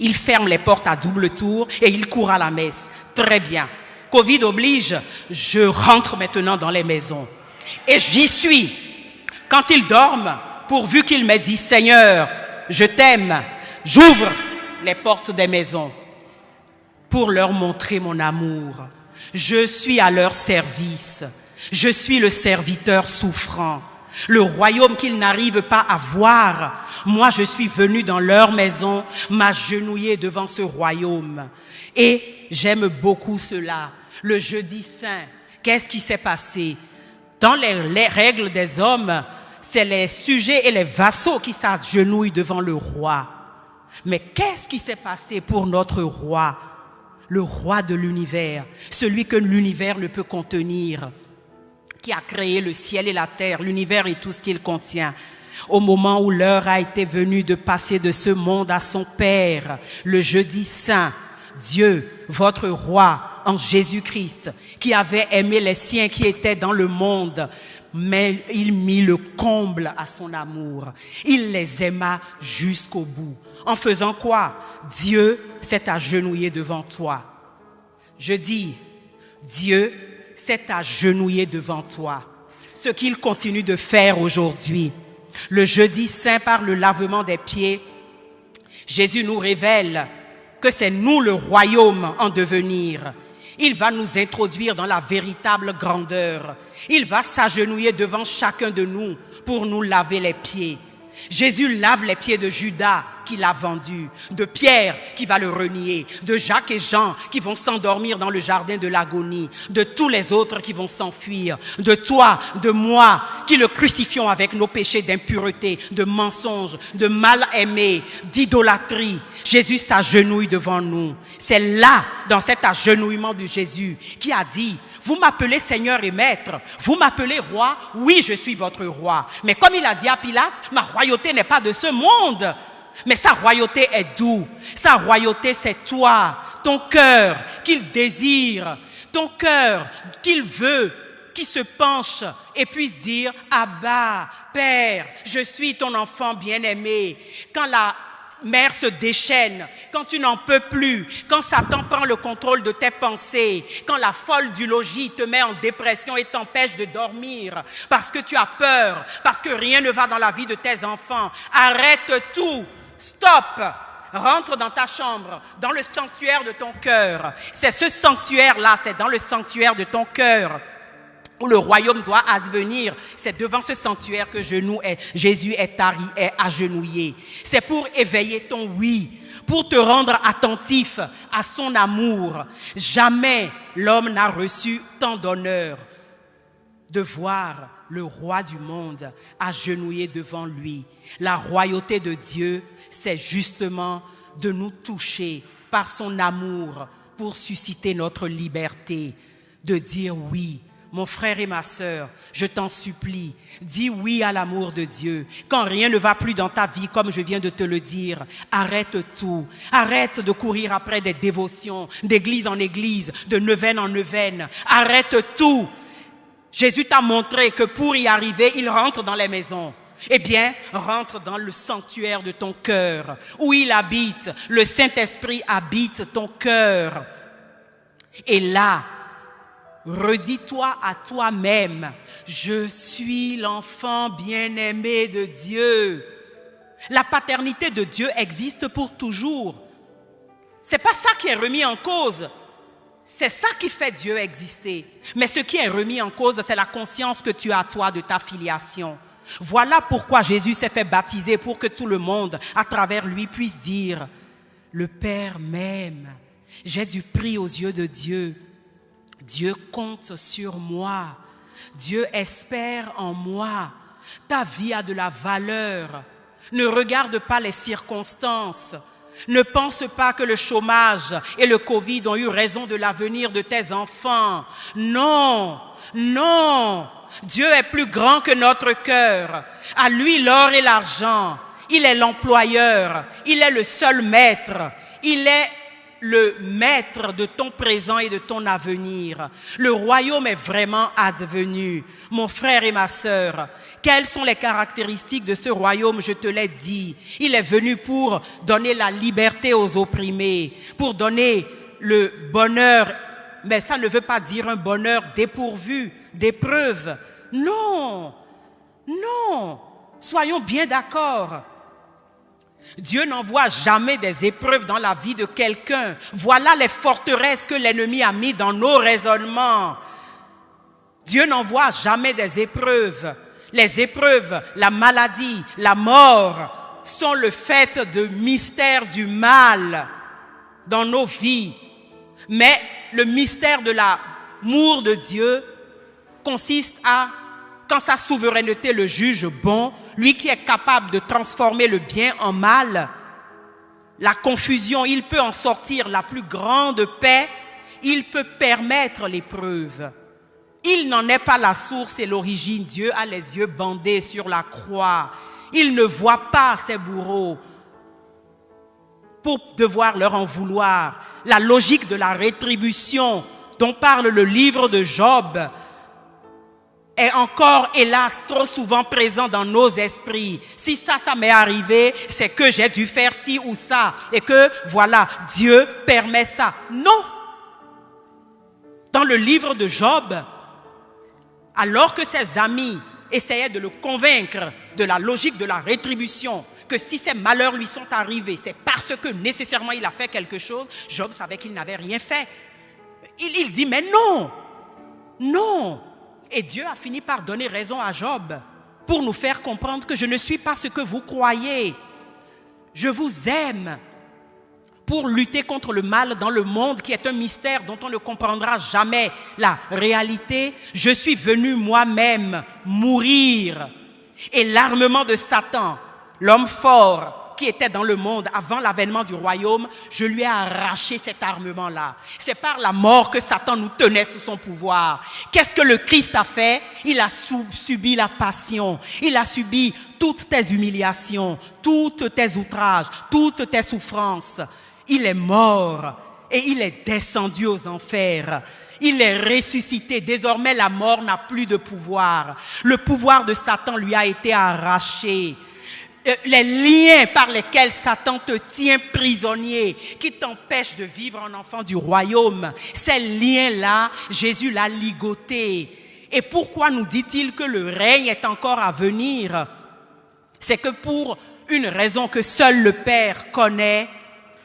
Ils ferment les portes à double tour et ils courent à la messe. Très bien. Covid oblige, je rentre maintenant dans les maisons. Et j'y suis. Quand ils dorment, pourvu qu'ils m'aient dit « Seigneur, je t'aime », j'ouvre les portes des maisons pour leur montrer mon amour. Je suis à leur service. Je suis le serviteur souffrant. Le royaume qu'ils n'arrivent pas à voir, moi je suis venu dans leur maison m'agenouiller devant ce royaume. Et j'aime beaucoup cela. Le jeudi saint, qu'est-ce qui s'est passé? Dans les règles des hommes, c'est les sujets et les vassaux qui s'agenouillent devant le roi. Mais qu'est-ce qui s'est passé pour notre roi? Le roi de l'univers, celui que l'univers ne peut contenir, qui a créé le ciel et la terre, l'univers et tout ce qu'il contient. Au moment où l'heure a été venue de passer de ce monde à son Père, le jeudi saint, Dieu, votre roi, en Jésus-Christ, qui avait aimé les siens qui étaient dans le monde, mais il mit le comble à son amour. Il les aima jusqu'au bout. En faisant quoi? Dieu s'est agenouillé devant toi. Je dis, Dieu s'est agenouillé devant toi. Ce qu'il continue de faire aujourd'hui. Le jeudi saint, par le lavement des pieds, Jésus nous révèle que c'est nous le royaume en devenir. Il va nous introduire dans la véritable grandeur. Il va s'agenouiller devant chacun de nous pour nous laver les pieds. Jésus lave les pieds de Judas qui l'a vendu, de Pierre qui va le renier, de Jacques et Jean qui vont s'endormir dans le jardin de l'agonie, de tous les autres qui vont s'enfuir, de toi, de moi, qui le crucifions avec nos péchés d'impureté, de mensonge, de mal-aimé, d'idolâtrie. Jésus s'agenouille devant nous. C'est là, dans cet agenouillement de Jésus, qui a dit, vous m'appelez Seigneur et Maître, vous m'appelez Roi, oui, je suis votre Roi. Mais comme il a dit à Pilate, ma royauté n'est pas de ce monde. Mais sa royauté est d'où? Sa royauté, c'est toi, ton cœur qu'il désire, ton cœur qu'il veut, qui se penche et puisse dire « Abba, Père, je suis ton enfant bien-aimé ». Quand la mère se déchaîne, quand tu n'en peux plus, quand Satan prend le contrôle de tes pensées, quand la folle du logis te met en dépression et t'empêche de dormir parce que tu as peur, parce que rien ne va dans la vie de tes enfants, arrête tout. Stop! Rentre dans ta chambre, dans le sanctuaire de ton cœur. C'est ce sanctuaire-là, c'est dans le sanctuaire de ton cœur où le royaume doit advenir. C'est devant ce sanctuaire que Jésus est agenouillé. C'est pour éveiller ton oui, pour te rendre attentif à son amour. Jamais l'homme n'a reçu tant d'honneur de voir le roi du monde agenouillé devant lui. La royauté de Dieu, c'est justement de nous toucher par son amour pour susciter notre liberté, de dire oui. Mon frère et ma sœur, je t'en supplie, dis oui à l'amour de Dieu. Quand rien ne va plus dans ta vie, comme je viens de te le dire, arrête tout. Arrête de courir après des dévotions, d'église en église, de neuvaine en neuvaine. Arrête tout. Jésus t'a montré que pour y arriver, il rentre dans les maisons. Eh bien, rentre dans le sanctuaire de ton cœur, où il habite. Le Saint-Esprit habite ton cœur. Et là, redis-toi à toi-même, je suis l'enfant bien-aimé de Dieu. La paternité de Dieu existe pour toujours. C'est pas ça qui est remis en cause. C'est ça qui fait Dieu exister. Mais ce qui est remis en cause, c'est la conscience que tu as, toi, de ta filiation. Voilà pourquoi Jésus s'est fait baptiser, pour que tout le monde, à travers lui, puisse dire « Le Père m'aime, j'ai du prix aux yeux de Dieu. Dieu compte sur moi. Dieu espère en moi. Ta vie a de la valeur. Ne regarde pas les circonstances. Ne pense pas que le chômage et le Covid ont eu raison de l'avenir de tes enfants. Non, non. Dieu est plus grand que notre cœur. À lui l'or et l'argent. Il est l'employeur. Il est le seul maître. Il est le maître de ton présent et de ton avenir. Le royaume est vraiment advenu. Mon frère et ma sœur, quelles sont les caractéristiques de ce royaume? Je te l'ai dit. Il est venu pour donner la liberté aux opprimés, pour donner le bonheur, mais ça ne veut pas dire un bonheur dépourvu d'épreuves. Non, non, soyons bien d'accord. Dieu n'envoie jamais des épreuves dans la vie de quelqu'un. Voilà les forteresses que l'ennemi a mis dans nos raisonnements. Dieu n'envoie jamais des épreuves. Les épreuves, la maladie, la mort sont le fait de mystères du mal dans nos vies. Mais le mystère de l'amour de Dieu consiste à, quand sa souveraineté le juge bon, lui qui est capable de transformer le bien en mal, la confusion, il peut en sortir la plus grande paix, il peut permettre l'épreuve. Il n'en est pas la source et l'origine. Dieu a les yeux bandés sur la croix. Il ne voit pas ses bourreaux pour devoir leur en vouloir. La logique de la rétribution dont parle le livre de Job est encore, hélas, trop souvent présent dans nos esprits. Si ça m'est arrivé, c'est que j'ai dû faire ci ou ça. Et que, voilà, Dieu permet ça. Non! Dans le livre de Job, alors que ses amis essayaient de le convaincre de la logique de la rétribution, que si ces malheurs lui sont arrivés, c'est parce que nécessairement il a fait quelque chose, Job savait qu'il n'avait rien fait. Il dit, mais non! Non! Et Dieu a fini par donner raison à Job pour nous faire comprendre que je ne suis pas ce que vous croyez. Je vous aime pour lutter contre le mal dans le monde qui est un mystère dont on ne comprendra jamais la réalité. Je suis venu moi-même mourir. Et l'armement de Satan, l'homme fort qui était dans le monde avant l'avènement du royaume, je lui ai arraché cet armement-là. C'est par la mort que Satan nous tenait sous son pouvoir. Qu'est-ce que le Christ a fait? Il a subi la passion. Il a subi toutes tes humiliations, toutes tes outrages, toutes tes souffrances. Il est mort et il est descendu aux enfers. Il est ressuscité. Désormais, la mort n'a plus de pouvoir. Le pouvoir de Satan lui a été arraché. Les liens par lesquels Satan te tient prisonnier, qui t'empêchent de vivre en enfant du royaume, ces liens-là, Jésus l'a ligoté. Et pourquoi nous dit-il que le règne est encore à venir? C'est que pour une raison que seul le Père connaît,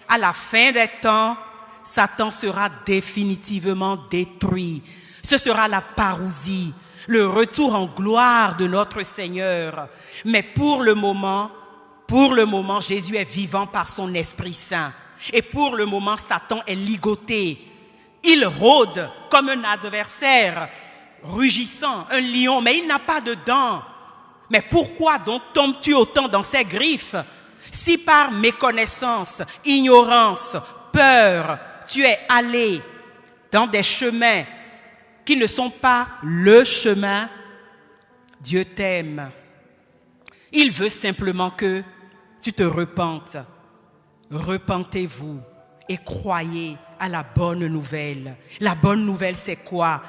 à la fin des temps, Satan sera définitivement détruit. Ce sera la parousie, le retour en gloire de notre Seigneur. Mais pour le moment, Jésus est vivant par son Esprit Saint. Et pour le moment, Satan est ligoté. Il rôde comme un adversaire, rugissant, un lion, mais il n'a pas de dents. Mais pourquoi donc tombes-tu autant dans ses griffes? Si par méconnaissance, ignorance, peur, tu es allé dans des chemins qui ne sont pas le chemin, Dieu t'aime. Il veut simplement que tu te repentes. Repentez-vous et croyez à la bonne nouvelle. La bonne nouvelle, c'est quoi?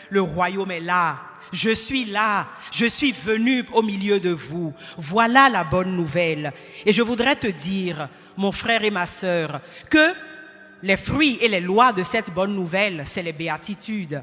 Le royaume est là. Je suis là. Je suis venu au milieu de vous. Voilà la bonne nouvelle. Et je voudrais te dire, mon frère et ma sœur, que les fruits et les lois de cette bonne nouvelle, c'est les béatitudes.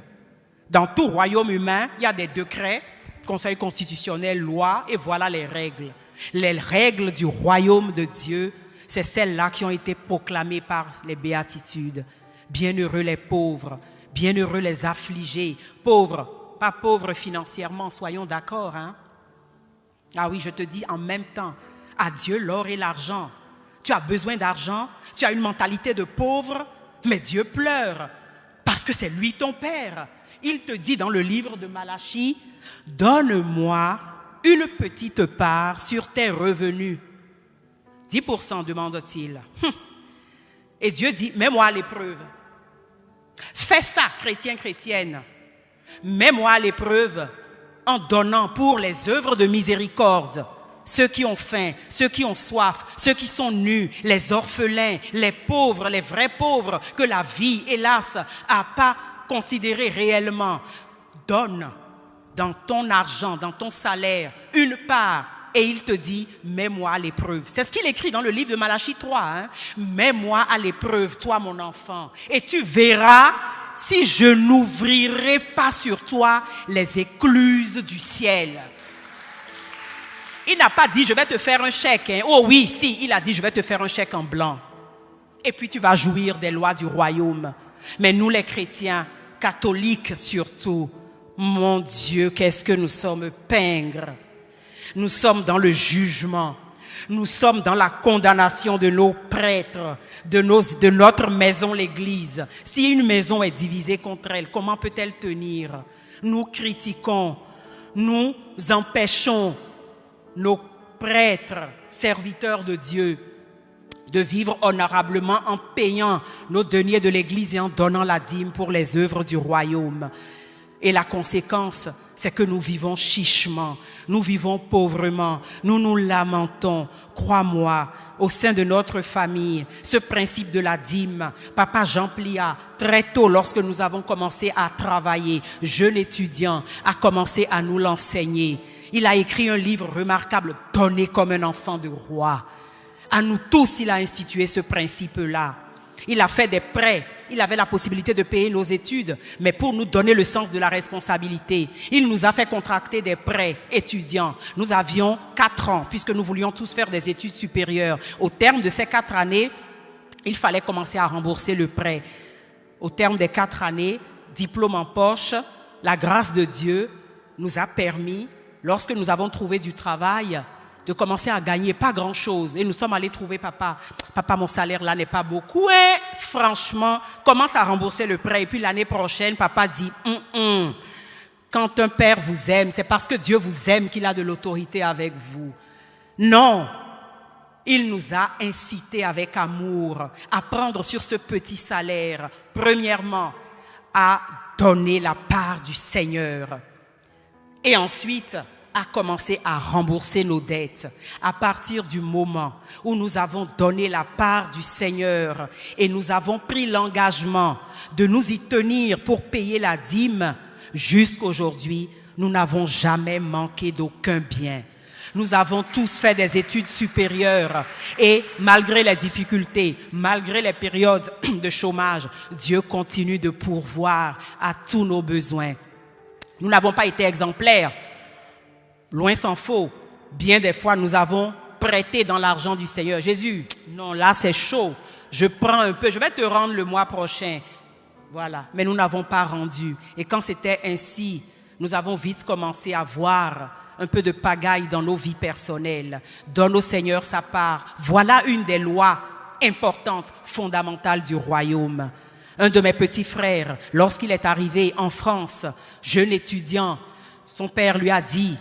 Dans tout royaume humain, il y a des décrets, conseil constitutionnel, loi, et voilà les règles. Les règles du royaume de Dieu, c'est celles-là qui ont été proclamées par les béatitudes. Bienheureux les pauvres, bienheureux les affligés. Pauvres, pas pauvres financièrement, soyons d'accord. Hein? Ah oui, je te dis en même temps, à Dieu l'or et l'argent. Tu as besoin d'argent, tu as une mentalité de pauvre, mais Dieu pleure parce que c'est lui ton Père. Il te dit dans le livre de Malachie, « Donne-moi une petite part sur tes revenus. » 10% demande-t-il. Et Dieu dit, mets-moi à l'épreuve. Fais ça, chrétien, chrétienne. Mets-moi à l'épreuve en donnant pour les œuvres de miséricorde. Ceux qui ont faim, ceux qui ont soif, ceux qui sont nus, les orphelins, les pauvres, les vrais pauvres que la vie, hélas, n'a pas considéré réellement. Donne dans ton argent, dans ton salaire, une part. Et il te dit, mets-moi à l'épreuve. C'est ce qu'il écrit dans le livre de Malachie 3. Hein? Mets-moi à l'épreuve, toi mon enfant. Et tu verras si je n'ouvrirai pas sur toi les écluses du ciel. Il n'a pas dit, je vais te faire un chèque. Hein? Oh oui, si, il a dit, je vais te faire un chèque en blanc. Et puis tu vas jouir des lois du royaume. Mais nous les chrétiens, catholiques surtout, mon Dieu, qu'est-ce que nous sommes pingres. Nous sommes dans le jugement. Nous sommes dans la condamnation de nos prêtres, de notre maison, l'Église. Si une maison est divisée contre elle, comment peut-elle tenir? Nous critiquons, nous empêchons nos prêtres, serviteurs de Dieu, de vivre honorablement en payant nos deniers de l'Église et en donnant la dîme pour les œuvres du royaume. Et la conséquence, c'est que nous vivons chichement, nous vivons pauvrement, nous nous lamentons. Crois-moi, au sein de notre famille, ce principe de la dîme, Papa Jean Plia, très tôt lorsque nous avons commencé à travailler, jeune étudiant, a commencé à nous l'enseigner. Il a écrit un livre remarquable, « Donner comme un enfant de roi ». À nous tous, il a institué ce principe-là. Il a fait des prêts. Il avait la possibilité de payer nos études, mais pour nous donner le sens de la responsabilité, il nous a fait contracter des prêts étudiants. Nous avions 4 ans, puisque nous voulions tous faire des études supérieures. Au terme de ces 4 années, il fallait commencer à rembourser le prêt. Au terme des 4 années, diplôme en poche, la grâce de Dieu nous a permis, lorsque nous avons trouvé du travail, de commencer à gagner pas grand-chose. Et nous sommes allés trouver papa. Papa, mon salaire là n'est pas beaucoup. Et franchement, commence à rembourser le prêt. Et puis l'année prochaine, papa dit, quand un père vous aime, c'est parce que Dieu vous aime qu'il a de l'autorité avec vous. Non, il nous a incités avec amour à prendre sur ce petit salaire, premièrement, à donner la part du Seigneur. Et ensuite, à commencer à rembourser nos dettes. À partir du moment où nous avons donné la part du Seigneur et nous avons pris l'engagement de nous y tenir pour payer la dîme, jusqu'aujourd'hui, nous n'avons jamais manqué d'aucun bien. Nous avons tous fait des études supérieures et malgré les difficultés, malgré les périodes de chômage, Dieu continue de pourvoir à tous nos besoins. Nous n'avons pas été exemplaires. Loin s'en faut, bien des fois nous avons prêté dans l'argent du Seigneur. Jésus, non, là c'est chaud, je prends un peu, je vais te rendre le mois prochain. Voilà, mais nous n'avons pas rendu. Et quand c'était ainsi, nous avons vite commencé à voir un peu de pagaille dans nos vies personnelles. Donne au Seigneur sa part. Voilà une des lois importantes, fondamentales du royaume. Un de mes petits frères, lorsqu'il est arrivé en France, jeune étudiant, son père lui a dit,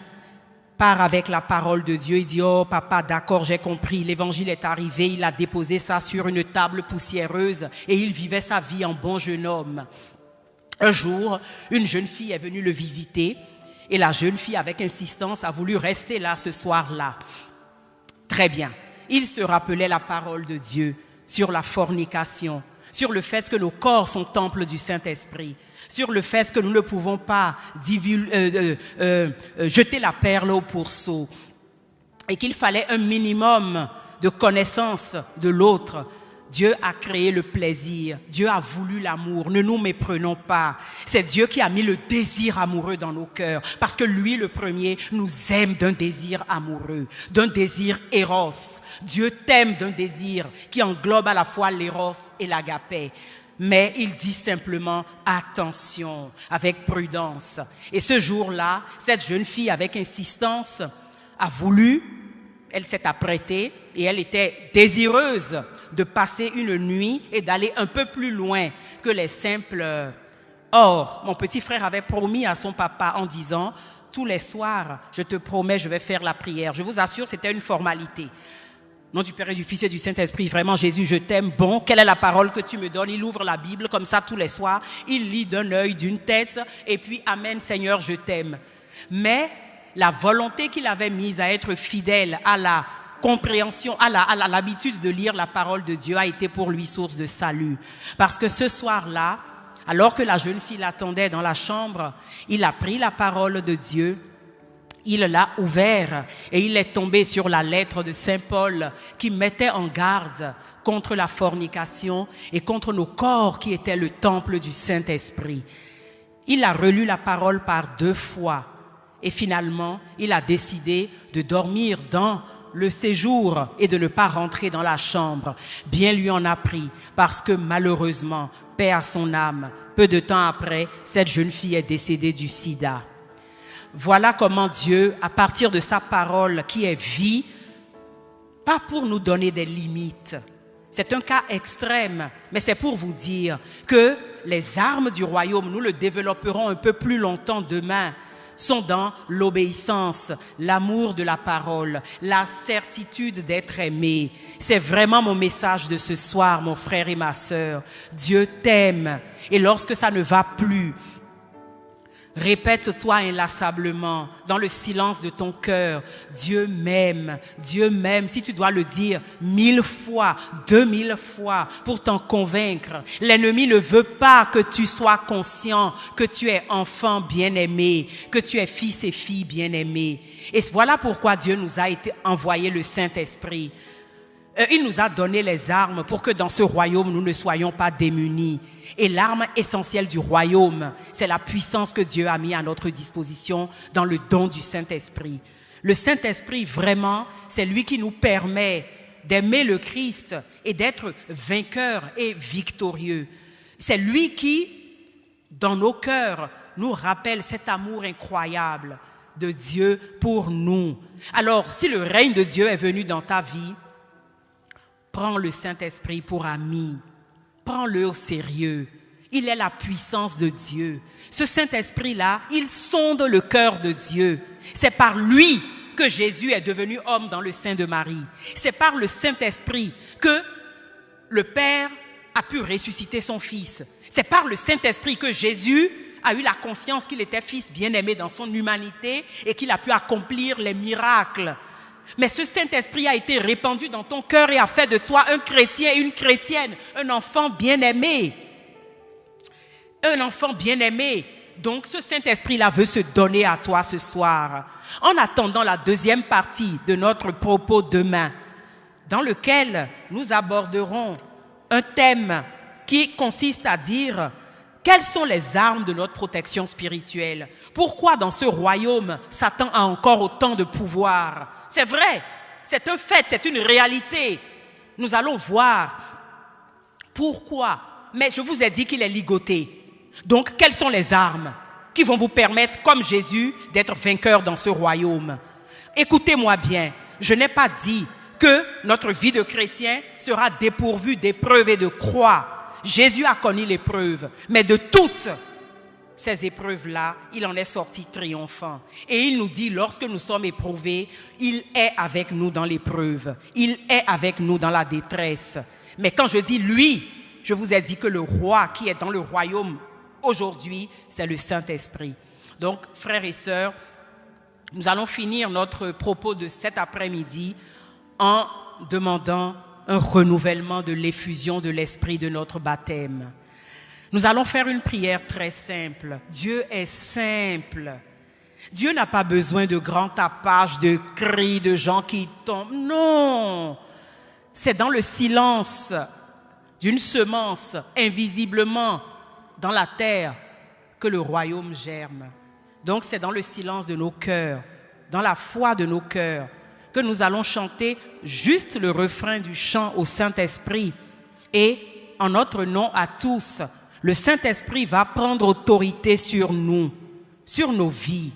part avec la parole de Dieu. Il dit, oh papa, d'accord, j'ai compris, l'évangile est arrivé, il a déposé ça sur une table poussiéreuse et il vivait sa vie en bon jeune homme. Un jour, une jeune fille est venue le visiter et la jeune fille, avec insistance, a voulu rester là ce soir-là. Très bien. Il se rappelait la parole de Dieu sur la fornication, sur le fait que nos corps sont temples du Saint-Esprit, sur le fait que nous ne pouvons pas jeter la perle au pourceau et qu'il fallait un minimum de connaissance de l'autre. Dieu a créé le plaisir, Dieu a voulu l'amour, ne nous méprenons pas. C'est Dieu qui a mis le désir amoureux dans nos cœurs parce que lui, le premier, nous aime d'un désir amoureux, d'un désir éros. Dieu t'aime d'un désir qui englobe à la fois l'éros et l'agapé. Mais il dit simplement « attention », avec prudence. Et ce jour-là, cette jeune fille, avec insistance, a voulu, elle s'est apprêtée et elle était désireuse de passer une nuit et d'aller un peu plus loin que les simples. Or, mon petit frère avait promis à son papa en disant « tous les soirs, je te promets, je vais faire la prière ». Je vous assure, c'était une formalité. Au nom du Père et du Fils et du Saint-Esprit, vraiment Jésus, je t'aime. Bon, quelle est la parole que tu me donnes? Il ouvre la Bible comme ça tous les soirs. Il lit d'un œil, d'une tête. Et puis, Amen, Seigneur, je t'aime. Mais la volonté qu'il avait mise à être fidèle à la compréhension, à l'habitude de lire la parole de Dieu a été pour lui source de salut. Parce que ce soir-là, alors que la jeune fille l'attendait dans la chambre, il a pris la parole de Dieu. Il l'a ouvert et il est tombé sur la lettre de Saint Paul qui mettait en garde contre la fornication et contre nos corps qui étaient le temple du Saint-Esprit. Il a relu la parole par 2 fois et finalement, il a décidé de dormir dans le séjour et de ne pas rentrer dans la chambre. Bien lui en a pris parce que malheureusement, paix à son âme, peu de temps après, cette jeune fille est décédée du sida. Voilà comment Dieu, à partir de sa parole qui est vie, pas pour nous donner des limites. C'est un cas extrême, mais c'est pour vous dire que les armes du royaume, nous le développerons un peu plus longtemps demain, sont dans l'obéissance, l'amour de la parole, la certitude d'être aimé. C'est vraiment mon message de ce soir, mon frère et ma sœur. Dieu t'aime. Et lorsque ça ne va plus, répète-toi inlassablement, dans le silence de ton cœur, Dieu m'aime, Dieu m'aime. Si tu dois le dire 1000 fois, 2000 fois, pour t'en convaincre. L'ennemi ne veut pas que tu sois conscient que tu es enfant bien-aimé, que tu es fils et fille bien-aimés. Et voilà pourquoi Dieu nous a envoyé le Saint-Esprit. Il nous a donné les armes pour que dans ce royaume, nous ne soyons pas démunis. Et l'arme essentielle du royaume, c'est la puissance que Dieu a mis à notre disposition dans le don du Saint-Esprit. Le Saint-Esprit, vraiment, c'est lui qui nous permet d'aimer le Christ et d'être vainqueurs et victorieux. C'est lui qui, dans nos cœurs, nous rappelle cet amour incroyable de Dieu pour nous. Alors, si le règne de Dieu est venu dans ta vie, prends le Saint-Esprit pour ami. Prends-le au sérieux. Il est la puissance de Dieu. Ce Saint-Esprit-là, il sonde le cœur de Dieu. C'est par lui que Jésus est devenu homme dans le sein de Marie. C'est par le Saint-Esprit que le Père a pu ressusciter son Fils. C'est par le Saint-Esprit que Jésus a eu la conscience qu'il était Fils bien-aimé dans son humanité et qu'il a pu accomplir les miracles. Mais ce Saint-Esprit a été répandu dans ton cœur et a fait de toi un chrétien et une chrétienne, un enfant bien-aimé. Un enfant bien-aimé. Donc ce Saint-Esprit-là veut se donner à toi ce soir. En attendant la deuxième partie de notre propos demain, dans lequel nous aborderons un thème qui consiste à dire quelles sont les armes de notre protection spirituelle. Pourquoi dans ce royaume, Satan a encore autant de pouvoir? C'est vrai, c'est un fait, c'est une réalité. Nous allons voir pourquoi. Mais je vous ai dit qu'il est ligoté. Donc, quelles sont les armes qui vont vous permettre, comme Jésus, d'être vainqueur dans ce royaume? Écoutez-moi bien, je n'ai pas dit que notre vie de chrétien sera dépourvue d'épreuves et de croix. Jésus a connu l'épreuve, mais de toutes ces épreuves-là, il en est sorti triomphant. Et il nous dit, lorsque nous sommes éprouvés, il est avec nous dans l'épreuve. Il est avec nous dans la détresse. Mais quand je dis lui, je vous ai dit que le roi qui est dans le royaume aujourd'hui, c'est le Saint-Esprit. Donc, frères et sœurs, nous allons finir notre propos de cet après-midi en demandant un renouvellement de l'effusion de l'esprit de notre baptême. Nous allons faire une prière très simple. Dieu est simple. Dieu n'a pas besoin de grands tapages, de cris, de gens qui tombent. Non! C'est dans le silence d'une semence, invisiblement dans la terre, que le royaume germe. Donc c'est dans le silence de nos cœurs, dans la foi de nos cœurs, que nous allons chanter juste le refrain du chant au Saint-Esprit et en notre nom à tous, le Saint-Esprit va prendre autorité sur nous, sur nos vies,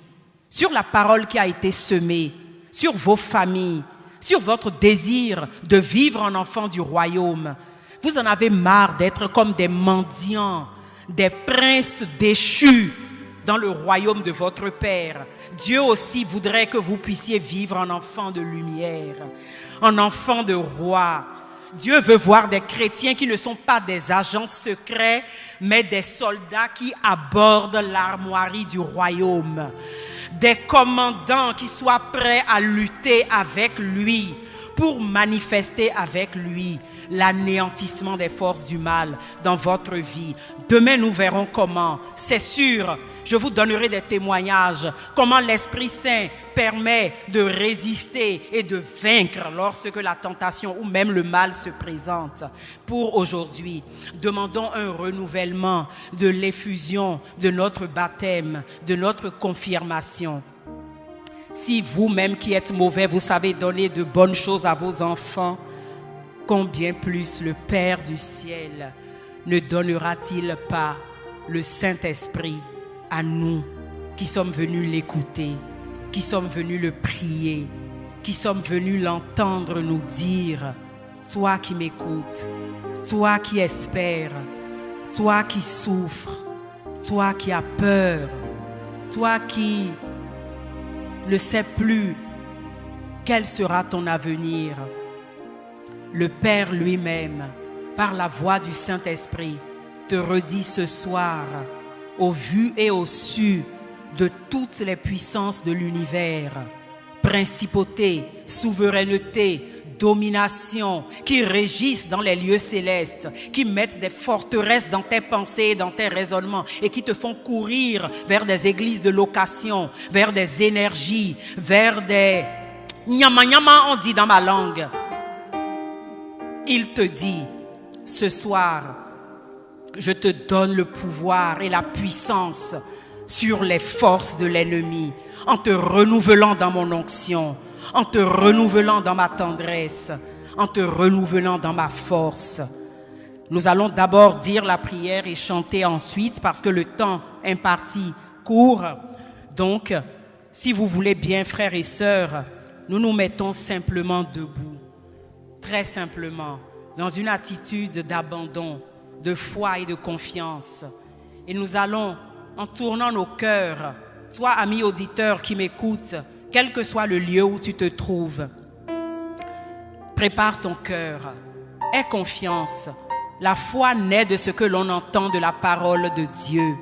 sur la parole qui a été semée, sur vos familles, sur votre désir de vivre en enfant du royaume. Vous en avez marre d'être comme des mendiants, des princes déchus dans le royaume de votre Père. Dieu aussi voudrait que vous puissiez vivre en enfant de lumière, en enfant de roi. Dieu veut voir des chrétiens qui ne sont pas des agents secrets, mais des soldats qui abordent l'armoirie du royaume. Des commandants qui soient prêts à lutter avec lui pour manifester avec lui l'anéantissement des forces du mal dans votre vie. Demain, nous verrons comment. C'est sûr, je vous donnerai des témoignages, comment l'Esprit Saint permet de résister et de vaincre lorsque la tentation ou même le mal se présente. Pour aujourd'hui, demandons un renouvellement de l'effusion de notre baptême, de notre confirmation. Si vous-même qui êtes mauvais, vous savez donner de bonnes choses à vos enfants, combien plus le Père du ciel ne donnera-t-il pas le Saint-Esprit à nous qui sommes venus l'écouter, qui sommes venus le prier, qui sommes venus l'entendre nous dire: toi qui m'écoutes, toi qui espères, toi qui souffres, toi qui as peur, toi qui ne sais plus quel sera ton avenir. Le Père lui-même, par la voix du Saint-Esprit, te redit ce soir, au vu et au su de toutes les puissances de l'univers, principautés, souveraineté, domination, qui régissent dans les lieux célestes, qui mettent des forteresses dans tes pensées et dans tes raisonnements et qui te font courir vers des églises de location, vers des énergies, vers des... Nyama nyama, on dit dans ma langue. Il te dit, ce soir, je te donne le pouvoir et la puissance sur les forces de l'ennemi, en te renouvelant dans mon onction, en te renouvelant dans ma tendresse, en te renouvelant dans ma force. Nous allons d'abord dire la prière et chanter ensuite parce que le temps imparti court. Donc, si vous voulez bien, frères et sœurs, nous nous mettons simplement debout. Très simplement, dans une attitude d'abandon, de foi et de confiance. Et nous allons, en tournant nos cœurs, toi, ami auditeur qui m'écoute, quel que soit le lieu où tu te trouves, prépare ton cœur, aie confiance. La foi naît de ce que l'on entend de la parole de Dieu.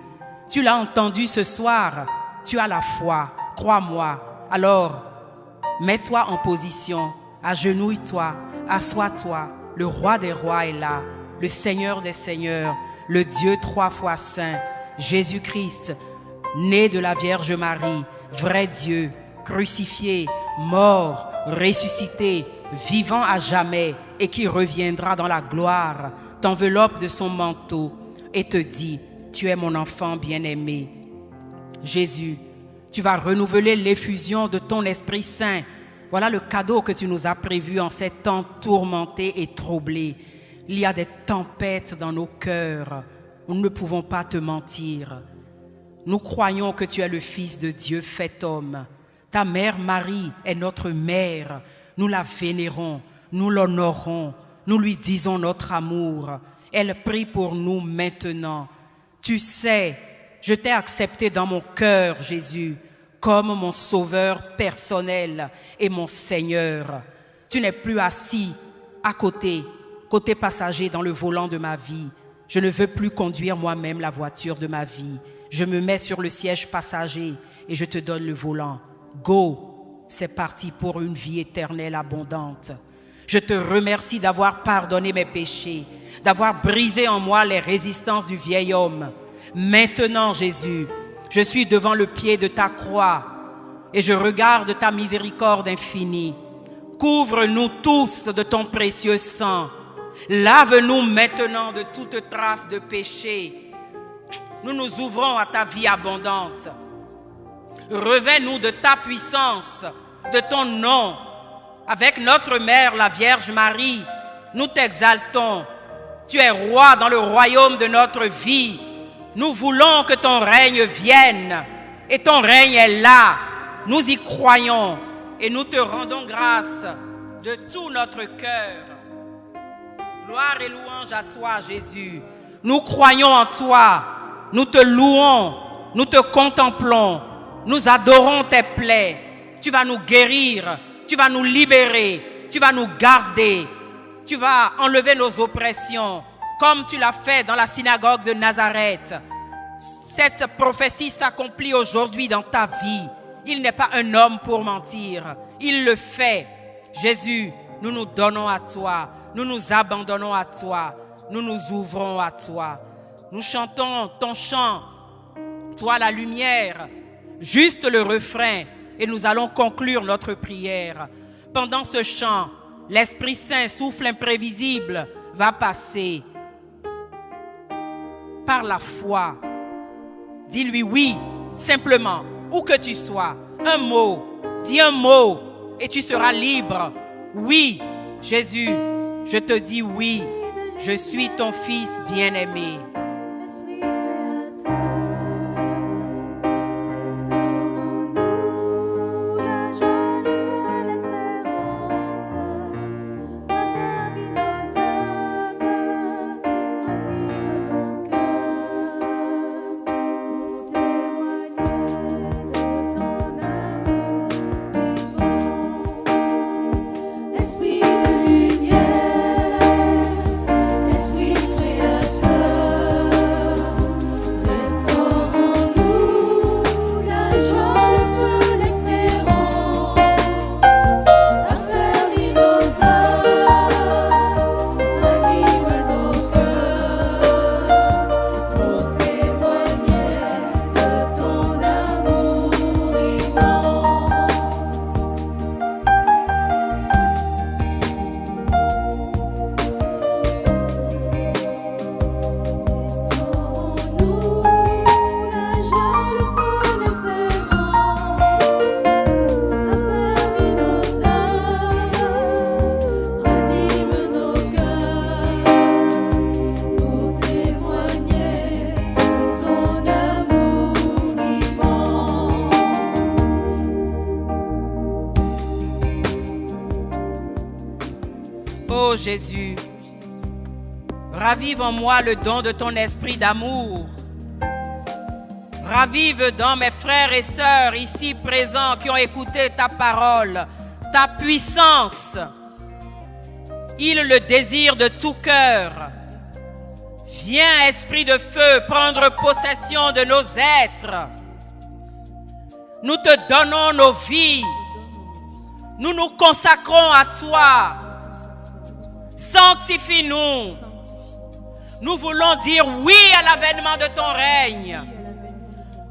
Tu l'as entendu ce soir, tu as la foi, crois-moi. Alors, mets-toi en position, agenouille-toi, assois-toi, le roi des rois est là, le Seigneur des seigneurs, le Dieu 3 fois saint, Jésus-Christ, né de la Vierge Marie, vrai Dieu, crucifié, mort, ressuscité, vivant à jamais et qui reviendra dans la gloire, t'enveloppe de son manteau et te dit, tu es mon enfant bien-aimé. Jésus, tu vas renouveler l'effusion de ton Esprit Saint. Voilà le cadeau que tu nous as prévu en ces temps tourmentés et troublés. Il y a des tempêtes dans nos cœurs. Nous ne pouvons pas te mentir. Nous croyons que tu es le Fils de Dieu fait homme. Ta mère Marie est notre mère. Nous la vénérons, nous l'honorons, nous lui disons notre amour. Elle prie pour nous maintenant. Tu sais, je t'ai accepté dans mon cœur, Jésus, comme mon sauveur personnel et mon Seigneur. Tu n'es plus assis à côté passager dans le volant de ma vie. Je ne veux plus conduire moi-même la voiture de ma vie. Je me mets sur le siège passager et je te donne le volant. Go, c'est parti pour une vie éternelle abondante. Je te remercie d'avoir pardonné mes péchés, d'avoir brisé en moi les résistances du vieil homme. Maintenant, Jésus, je suis devant le pied de ta croix et je regarde ta miséricorde infinie. Couvre-nous tous de ton précieux sang. Lave-nous maintenant de toute trace de péché. Nous nous ouvrons à ta vie abondante. Revêt-nous de ta puissance, de ton nom. Avec notre mère, la Vierge Marie, nous t'exaltons. Tu es roi dans le royaume de notre vie. Nous voulons que ton règne vienne. Et ton règne est là. Nous y croyons. Et nous te rendons grâce de tout notre cœur. Gloire et louange à toi, Jésus. Nous croyons en toi. Nous te louons. Nous te contemplons. Nous adorons tes plaies. Tu vas nous guérir. Tu vas nous libérer. Tu vas nous garder. Tu vas enlever nos oppressions, comme tu l'as fait dans la synagogue de Nazareth. Cette prophétie s'accomplit aujourd'hui dans ta vie. Il n'est pas un homme pour mentir. Il le fait. Jésus, nous nous donnons à toi. Nous nous abandonnons à toi. Nous nous ouvrons à toi. Nous chantons ton chant. Toi la lumière. Juste le refrain. Et nous allons conclure notre prière. Pendant ce chant, l'Esprit Saint, souffle imprévisible, va passer par la foi. Dis-lui oui, simplement, où que tu sois. Un mot, dis un mot et tu seras libre. Oui, Jésus, je te dis oui, je suis ton fils bien-aimé. Ô Jésus, ravive en moi le don de ton esprit d'amour. Ravive dans mes frères et sœurs ici présents qui ont écouté ta parole, ta puissance. Ils le désirent de tout cœur. Viens, esprit de feu, prendre possession de nos êtres. Nous te donnons nos vies. Nous nous consacrons à toi. Sanctifie-nous. Nous voulons dire oui à l'avènement de ton règne.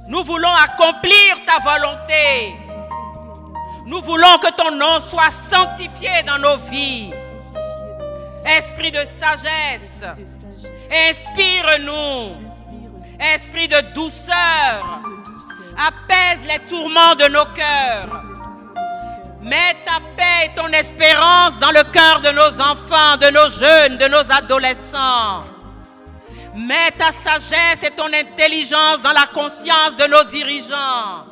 Nous voulons accomplir ta volonté. Nous voulons que ton nom soit sanctifié dans nos vies. Esprit de sagesse, inspire-nous. Esprit de douceur, apaise les tourments de nos cœurs. Mets ta paix et ton espérance dans le cœur de nos enfants, de nos jeunes, de nos adolescents. Mets ta sagesse et ton intelligence dans la conscience de nos dirigeants.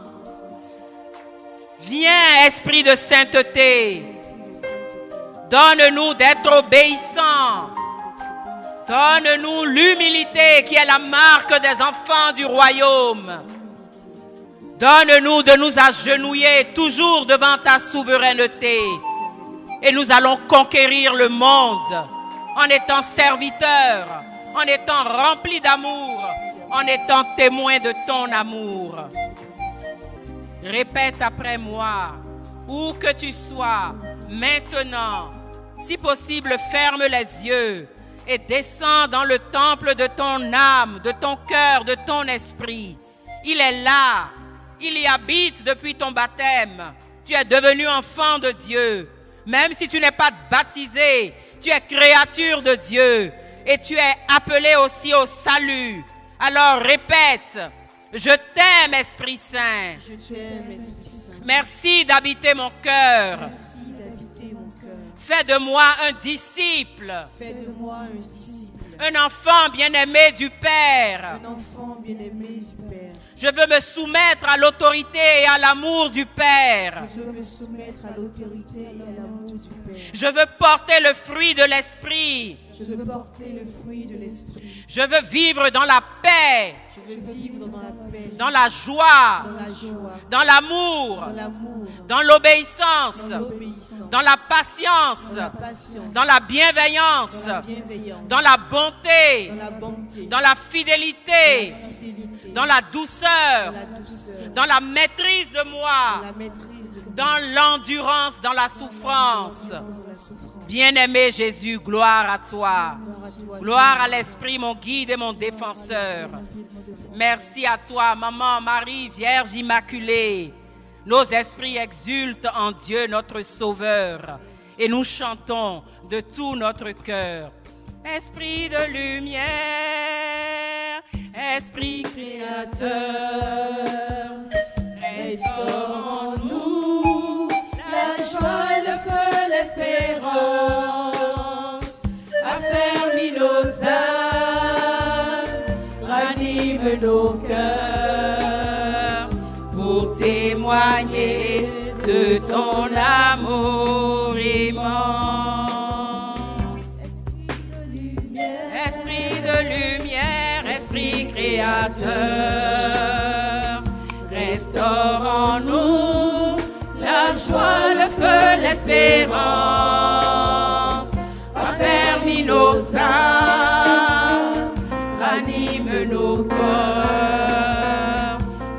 Viens, esprit de sainteté. Donne-nous d'être obéissants. Donne-nous l'humilité qui est la marque des enfants du royaume. Donne-nous de nous agenouiller toujours devant ta souveraineté. Et nous allons conquérir le monde en étant serviteurs, en étant remplis d'amour, en étant témoins de ton amour. Répète après moi, où que tu sois, maintenant, si possible, ferme les yeux et descends dans le temple de ton âme, de ton cœur, de ton esprit. Il est là. Il y habite depuis ton baptême. Tu es devenu enfant de Dieu. Même si tu n'es pas baptisé, tu es créature de Dieu. Et tu es appelé aussi au salut. Alors répète, je t'aime, Esprit Saint. Je t'aime, Esprit Saint. Merci d'habiter mon cœur. Merci d'habiter mon cœur. Fais de moi un disciple. Fais de moi un disciple. Un enfant bien-aimé du Père. Un enfant bien-aimé du Père. Je veux me soumettre à l'autorité et à l'amour du Père. Je veux me soumettre à l'autorité et à l'amour du Père. Je veux porter le fruit de l'Esprit. Je veux porter le fruit de l'Esprit. Je veux vivre dans la paix, Je veux vivre dans la paix, dans la joie, dans la joie, dans l'amour, dans l'amour, dans l'obéissance, dans l'obéissance, dans la patience, dans la patience, dans la bienveillance, dans la bienveillance, dans la bonté, dans la bonté, dans la fidélité, fidélité, dans la douceur, la douceur, dans la maîtrise de moi, la maîtrise de dans l'endurance, dans la souffrance. dans la souffrance. Bien-aimé Jésus, gloire à toi. Gloire à toi, Gloire à l'Esprit, mon guide et mon défenseur. Merci à toi, Maman Marie, Vierge Immaculée. Nos esprits exultent en Dieu, notre Sauveur. Et nous chantons de tout notre cœur. Esprit de lumière, Esprit créateur, restaure en nous la joie et le feu, l'espérance. Affermis nos âmes, ranime nos cœurs, pour témoigner de ton amour immense. Esprit de lumière, Esprit créateur, restaure en nous la joie, le feu, l'espérance. Affermis nos âmes, ranime nos cœurs,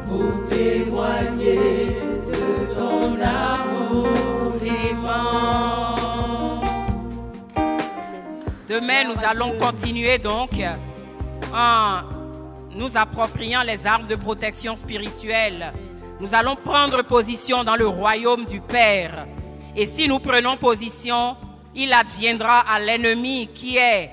pour témoigner de ton amour immense. Demain, nous allons continuer donc en nous appropriant les armes de protection spirituelle. Nous allons prendre position dans le royaume du Père. Et si nous prenons position, il adviendra à l'ennemi qui est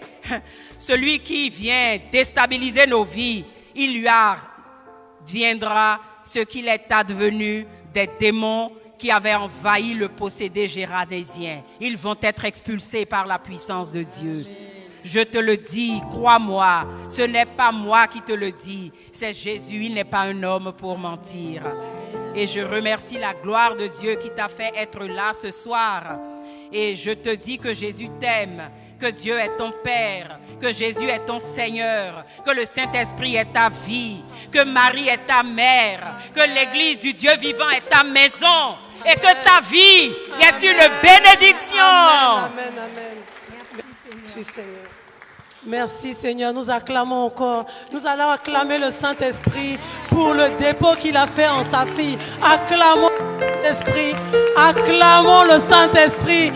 celui qui vient déstabiliser nos vies. Il lui adviendra ce qu'il est advenu des démons qui avaient envahi le possédé gérardésien. Ils vont être expulsés par la puissance de Dieu. Je te le dis, crois-moi, ce n'est pas moi qui te le dis, c'est Jésus, il n'est pas un homme pour mentir. Et je remercie la gloire de Dieu qui t'a fait être là ce soir. Et je te dis que Jésus t'aime, que Dieu est ton Père, que Jésus est ton Seigneur, que le Saint-Esprit est ta vie, que Marie est ta mère, que l'Église du Dieu vivant est ta maison et que ta vie est une bénédiction. Amen, amen. Merci Seigneur. Merci Seigneur, nous acclamons encore. Nous allons acclamer le Saint-Esprit pour le dépôt qu'il a fait en sa fille. Acclamons le Saint-Esprit, acclamons le Saint-Esprit.